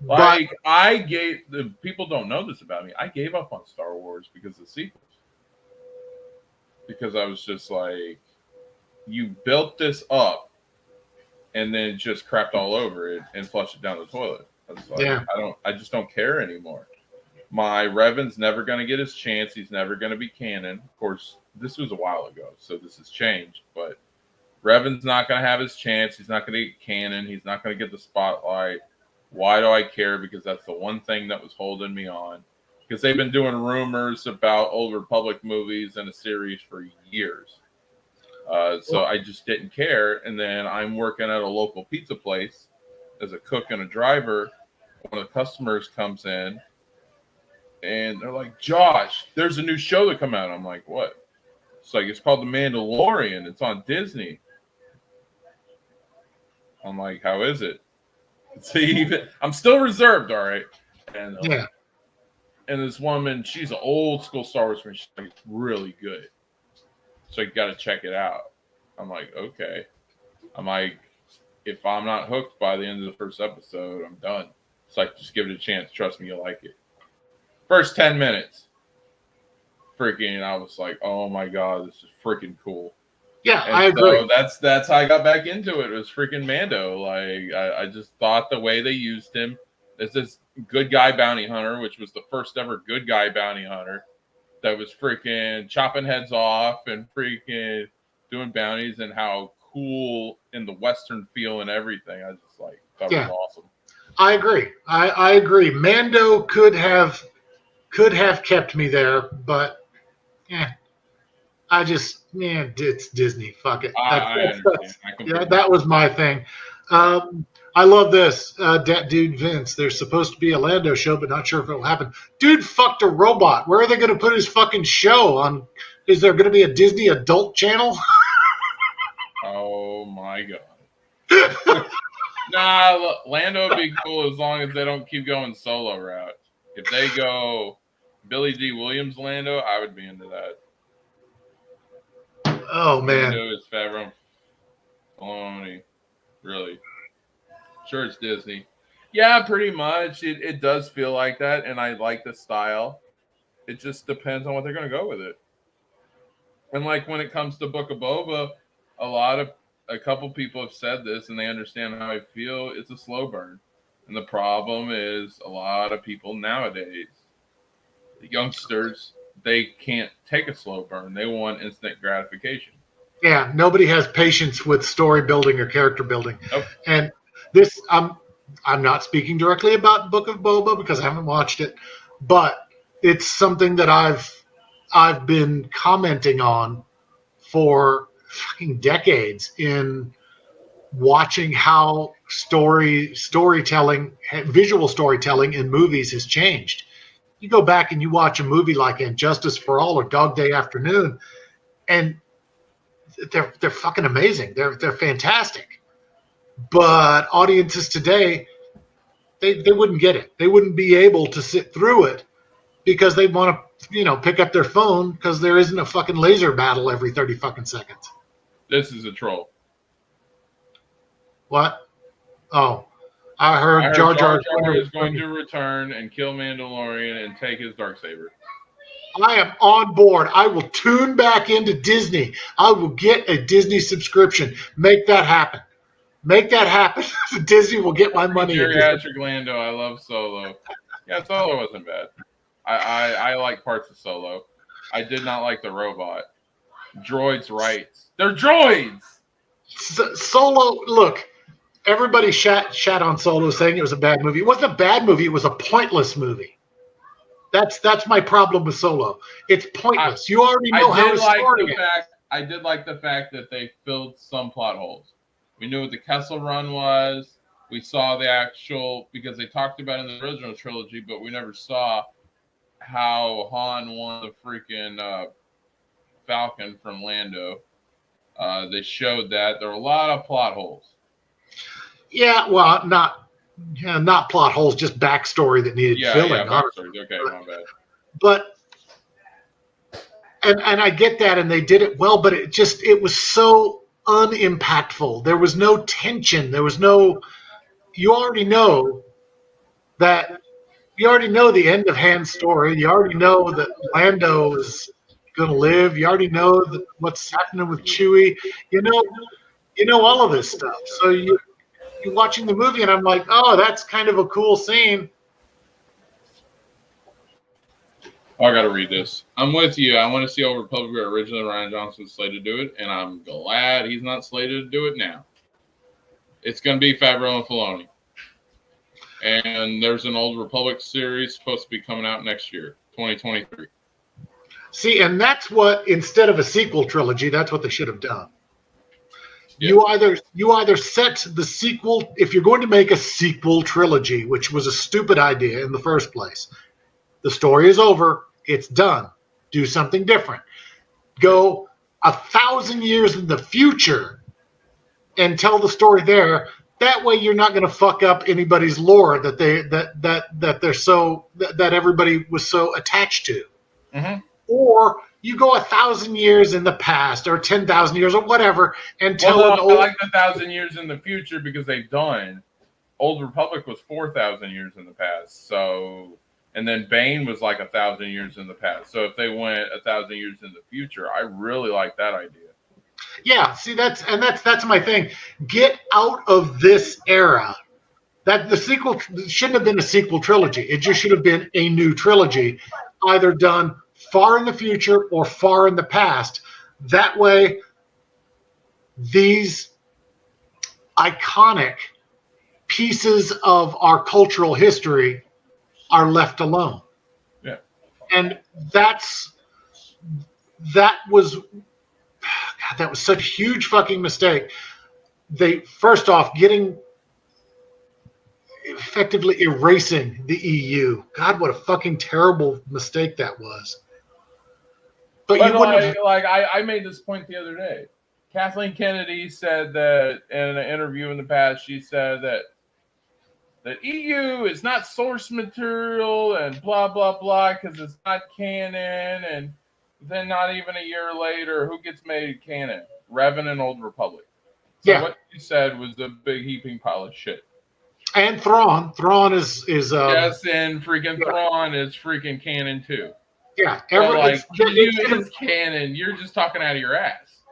Like the people don't know this about me. I gave up on Star Wars because of the sequels. Because I was just like, you built this up and then just crapped all over it and flushed it down the toilet. I was like, I just don't care anymore. My Revan's never going to get his chance. He's never going to be canon. Of course, this was a while ago, so this has changed. But Revan's not going to have his chance. He's not going to get canon. He's not going to get the spotlight. Why do I care? Because that's the one thing that was holding me on. Because they've been doing rumors about Old Republic movies and a series for years. So I just didn't care. And then I'm working at a local pizza place as a cook and a driver. One of the customers comes in and they're like, Josh, there's a new show that come out. I'm like, what? It's like, it's called The Mandalorian. It's on Disney. I'm like, how is it? See, I'm still reserved, all right. And Yeah. And this woman, she's an old school Star Wars fan. She's like, it's really good. So you got to check it out. I'm like, okay. I'm like, if I'm not hooked by the end of the first episode, I'm done. It's like, just give it a chance. Trust me, you'll like it. First 10 minutes. Freaking, I was like, oh my God, this is freaking cool. Yeah, And I agree. So that's how I got back into it. It was freaking Mando. Like, I just thought the way they used him as this good guy bounty hunter, which was the first ever good guy bounty hunter, that was freaking chopping heads off and freaking doing bounties, and how cool in the Western feel and everything. I just like thought it was awesome. I agree. I agree. Mando could have kept me there, but it's Disney. Fuck it. I understand. That was my thing. I love this. That dude Vince, there's supposed to be a Lando show, but not sure if it'll happen. Dude fucked a robot. Where are they going to put his fucking show on? Is there going to be a Disney adult channel? Oh my God. Nah, look, Lando would be cool as long as they don't keep going solo route. If they go Billy D. Williams Lando, I would be into that. Oh man. Lando is Favreau. Filoni. Really. Sure, it's Disney. Yeah, pretty much. It does feel like that, and I like the style. It just depends on what they're going to go with it. And like when it comes to Book of Boba, a couple people have said this, and they understand how I feel. It's a slow burn. And the problem is a lot of people nowadays, the youngsters, they can't take a slow burn. They want instant gratification. Yeah, nobody has patience with story building or character building. Nope. And this, I'm not speaking directly about Book of Boba because I haven't watched it, but it's something that I've been commenting on for fucking decades in watching how storytelling, visual storytelling in movies has changed. You go back and you watch a movie like Injustice for All or Dog Day Afternoon, and they're fucking amazing. They're fantastic. But audiences today, they wouldn't get it. They wouldn't be able to sit through it because they want to, pick up their phone because there isn't a fucking laser battle every 30 fucking seconds. This is a troll. What? Oh, I heard Jar Jar is going to return and kill Mandalorian and take his Darksaber. I am on board. I will tune back into Disney. I will get a Disney subscription. Make that happen. Make that happen. Disney will get my money. Geriatric Lando. I love Solo. Yeah, Solo wasn't bad. I like parts of Solo. I did not like the robot. Droids' rights. They're droids! Solo, look, everybody shat on Solo saying it was a bad movie. It wasn't a bad movie. It was a pointless movie. That's my problem with Solo. It's pointless. You already know how his story is. I did like the fact that they filled some plot holes. We knew what the Kessel Run was. We saw the actual, because they talked about it in the original trilogy, but we never saw how Han won the freaking Falcon from Lando. They showed that. There were a lot of plot holes. Yeah, well, not plot holes, just backstory that needed filling. Yeah, backstory. Okay, my bad. But and I get that, and they did it well, but it was so unimpactful. There was no tension. There was no. You already know that. You already know the end of Han's story. You already know that Lando is going to live. You already know what's happening with Chewie. You know all of this stuff. So you're watching the movie, and I'm like, oh, that's kind of a cool scene. Oh, I got to read this. I'm with you. I want to see Old Republic where originally Ryan Johnson was slated to do it, and I'm glad he's not slated to do it now. It's going to be Favreau and Filoni. And there's an Old Republic series supposed to be coming out next year, 2023. See, and that's what, instead of a sequel trilogy, that's what they should have done. Yeah. You either set the sequel, if you're going to make a sequel trilogy, which was a stupid idea in the first place. The story is over, it's done. Do something different. Go 1,000 years in the future and tell the story there. That way you're not going to fuck up anybody's lore that everybody was so attached to. Mm-hmm. Or you go 1,000 years in the past or 10,000 years or whatever and tell Well, an I old. like the 1,000 years in the future because they've done. Old Republic was 4,000 years in the past. So, and then Bane was like 1,000 years in the past. So if they went 1,000 years in the future, I really like that idea. Yeah, see, that's my thing. Get out of this era. That the sequel shouldn't have been a sequel trilogy. It just should have been a new trilogy, either done far in the future or far in the past. That way, these iconic pieces of our cultural history are left alone. Yeah. And that was such a huge fucking mistake. They, first off, effectively erasing the EU. God, what a fucking terrible mistake that was. But you wouldn't have. I made this point the other day. Kathleen Kennedy said that in an interview in the past, she said that EU is not source material and blah, blah, blah, because it's not canon. And then not even a year later, who gets made canon? Revan and Old Republic. So what she said was a big heaping pile of shit. And Thrawn. Thrawn is yes, and freaking Thrawn is freaking canon too. Yeah, it's canon. You're just talking out of your ass.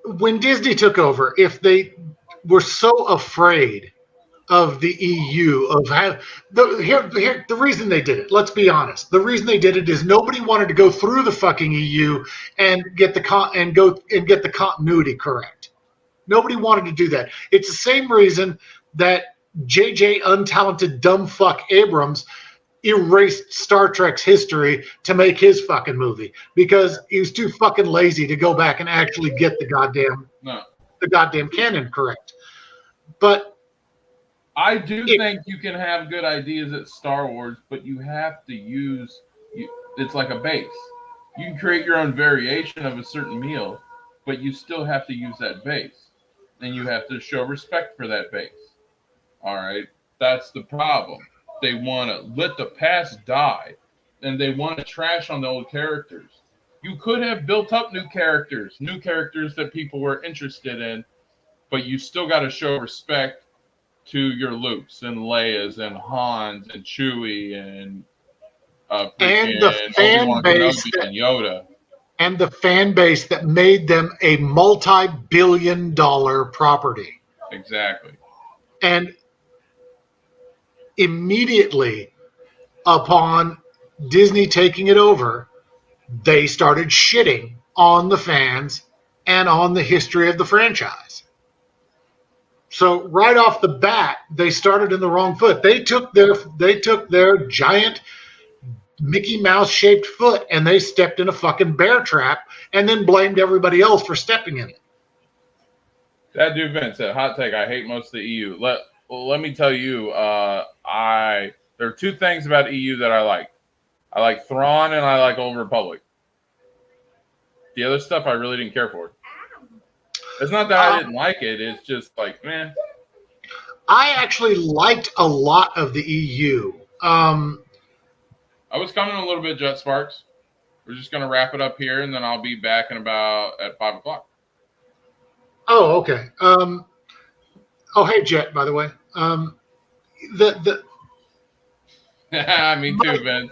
When Disney took over, if they were so afraid of the EU, the reason they did it, let's be honest, the reason they did it is nobody wanted to go through the fucking EU and get the continuity correct. Nobody wanted to do that. It's the same reason that JJ untalented dumb fuck Abrams erased Star Trek's history to make his fucking movie because he was too fucking lazy to go back and actually get the goddamn canon correct. But I do think you can have good ideas at Star Wars, but you have to use it's like a base. You can create your own variation of a certain meal, but you still have to use that base. And you have to show respect for that base. All right? That's the problem. They want to let the past die, and they want to trash on the old characters. You could have built up new characters that people were interested in, but you still got to show respect to your Lukes and Leias and Hans and Chewie and the fan base and Yoda. And the fan base that made them a multi-billion-dollar property. Exactly. And immediately upon Disney taking it over, they started shitting on the fans and on the history of the franchise. So right off the bat, they started in the wrong foot. They took their giant Mickey Mouse shaped foot and they stepped in a fucking bear trap and then blamed everybody else for stepping in it. That dude Vince said, hot take, I hate most of the EU. Let me tell you, there are two things about EU that I like. I like Thrawn and I like Old Republic. The other stuff I really didn't care for. It's not that I didn't like it, it's just like, man. I actually liked a lot of the EU. I was coming a little bit, Jet Sparks. We're just going to wrap it up here, and then I'll be back at 5 o'clock. Oh, okay. Hey, Jet, by the way. Me too, Vince.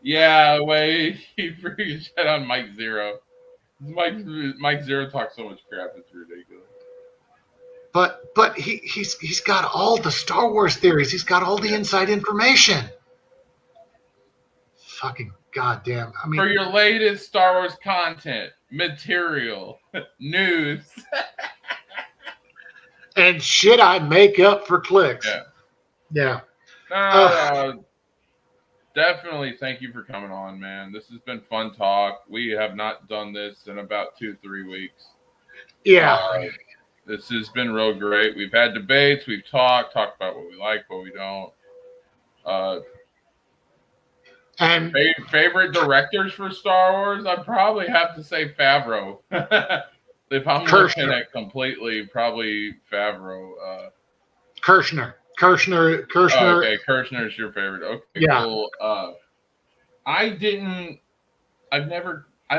Yeah, wait. He freaking shit on Mike Zero. Mike Zero talks so much crap, it's ridiculous. But he's got all the Star Wars theories. He's got all the inside information. Fucking goddamn! I For mean, your latest Star Wars content, material, news. and shit, I make up for clicks. Yeah. Yeah. No, definitely thank you for coming on, man. This has been fun talk. We have not done this in about 2-3 weeks. Yeah. This has been real great. We've had debates. We've talked about what we like, what we don't. And Favorite directors for Star Wars? I'd probably have to say Favreau. If I'm looking at completely, probably Favreau. Kirshner. Oh, okay, Kirshner's your favorite. Okay, yeah. Cool. I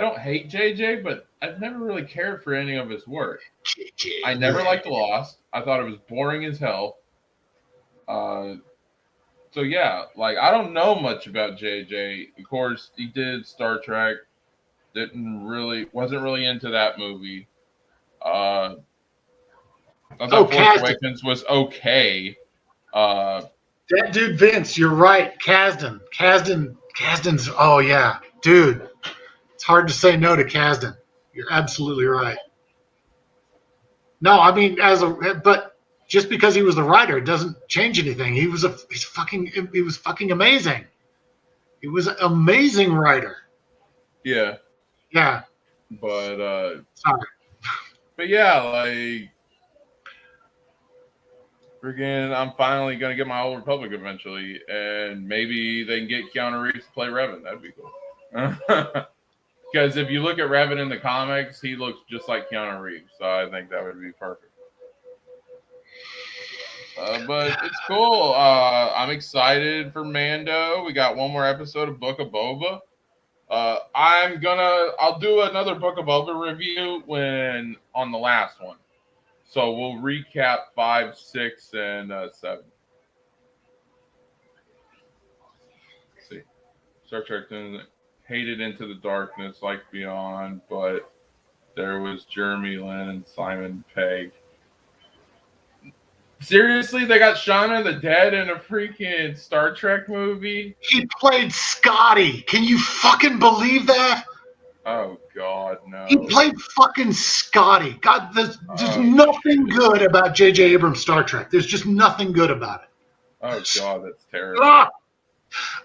don't hate JJ, but I've never really cared for any of his work. I never liked Lost. I thought it was boring as hell. So yeah, like I don't know much about JJ. Of course, he did Star Trek. Wasn't really into that movie. I thought Force Awakens was okay. That dude Vince, you're right. Kasdan's. Oh yeah, dude. It's hard to say no to Kasdan. You're absolutely right. No, I mean but just because he was the writer doesn't change anything. He was fucking amazing. He was an amazing writer. Yeah. Yeah. But sorry. But yeah, like freaking, I'm finally gonna get my Old Republic eventually, and maybe they can get Keanu Reeves to play Revan. That'd be cool. Because if you look at Revan in the comics, he looks just like Keanu Reeves, so I think that would be perfect. But it's cool. I'm excited for Mando. We got one more episode of Book of Boba. I'll do another Book of Boba review on the last one. So we'll recap 5, 6, and 7. Let's see. Star Trek hated Into the Darkness like Beyond, but there was Jeremy Lin and Simon Pegg. Seriously, they got Shaun of the Dead in a freaking Star Trek movie? He played Scotty. Can you fucking believe that? Oh, God, no. He played fucking Scotty. God, there's nothing good about J.J. Abrams' Star Trek. There's just nothing good about it. Oh, God, that's terrible.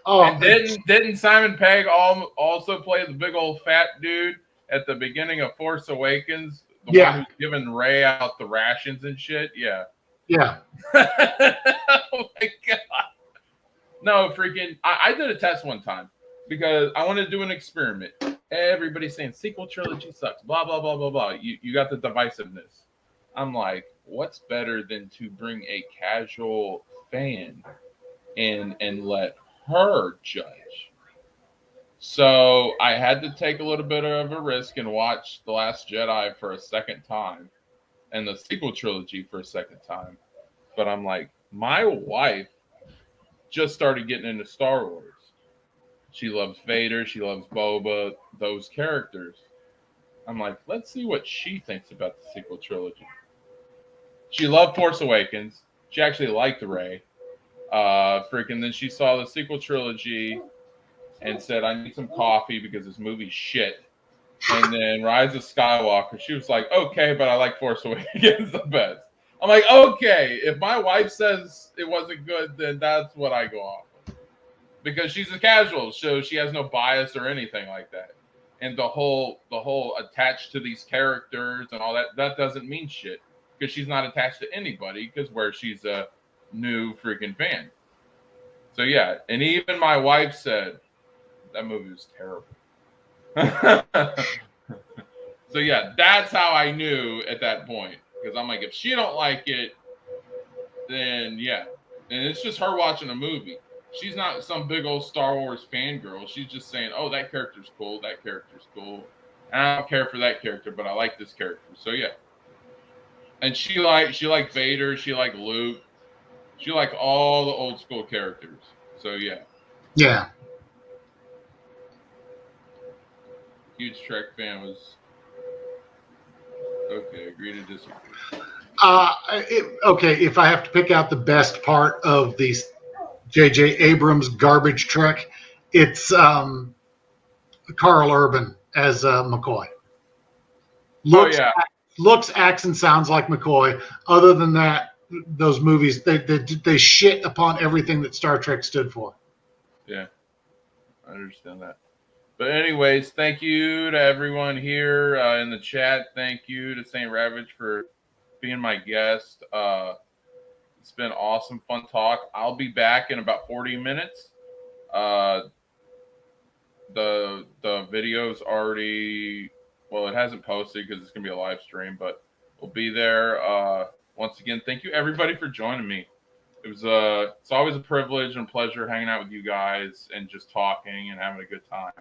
Oh, and didn't Simon Pegg also play the big old fat dude at the beginning of Force Awakens? The one who's giving Rey out the rations and shit? Yeah. Yeah. Oh, my God. No, freaking, I did a test one time because I wanted to do an experiment. Everybody's saying sequel trilogy sucks, blah, blah, blah, blah, blah. You got the divisiveness. I'm like, what's better than to bring a casual fan in and let her judge? So I had to take a little bit of a risk and watch The Last Jedi for a second time and the sequel trilogy for a second time. But I'm like, my wife just started getting into Star Wars. She loves Vader. She loves Boba, those characters. I'm like, let's see what she thinks about the sequel trilogy. She loved Force Awakens. She actually liked Rey. Then she saw the sequel trilogy and said, I need some coffee because this movie's shit. And then Rise of Skywalker, she was like, okay, but I like Force Awakens the best. I'm like, okay, if my wife says it wasn't good, then that's what I go off of. Because she's a casual, so she has no bias or anything like that. And the whole attached to these characters and all that doesn't mean shit. Because she's not attached to anybody, because she's a new freaking fan. So yeah, and even my wife said that movie was terrible. So yeah, that's how I knew at that point. Because I'm like, if she don't like it, then yeah. And it's just her watching a movie. She's not some big old Star Wars fangirl. She's just saying, oh, that character's cool, that character's cool. And I don't care for that character, but I like this character. So yeah. And she liked Vader, she liked Luke. She liked all the old school characters. So yeah. Yeah. Huge Trek fan was okay, agree to disagree. Okay, if I have to pick out the best part of the J.J. Abrams garbage truck, it's Carl Urban as McCoy. Oh Looks, yeah, looks, acts, and sounds like McCoy. Other than that, those movies they shit upon everything that Star Trek stood for. yeah, I understand that. But anyways, thank you to everyone here in the chat. Thank you to Saint Ravage for being my guest. It's been awesome, fun talk. I'll be back in about 40 minutes. Uh, the video's already, well, it hasn't posted because it's gonna be a live stream, but we'll be there. Once again, thank you everybody for joining me. It's always a privilege and pleasure hanging out with you guys and just talking and having a good time.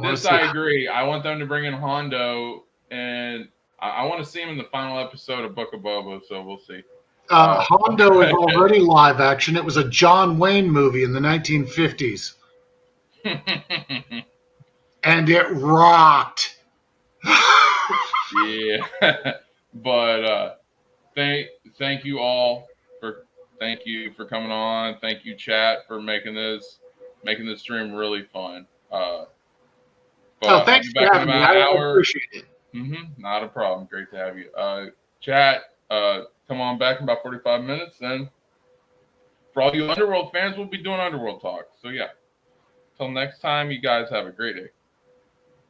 This I agree. I want them to bring in Hondo, and I want to see him in the final episode of Book of Boba. So we'll see. Hondo is already live action. It was a John Wayne movie in the 1950s, and it rocked. Yeah, but thank you all for coming on. Thank you, chat, for making this stream really fun. But Thanks I'll be for back in having me. about an I hour. appreciate it. Not a problem. Great to have you. Chat, come on back in about 45 minutes. Then, for all you Underworld fans, we'll be doing Underworld talk. So, yeah. Till next time, you guys have a great day.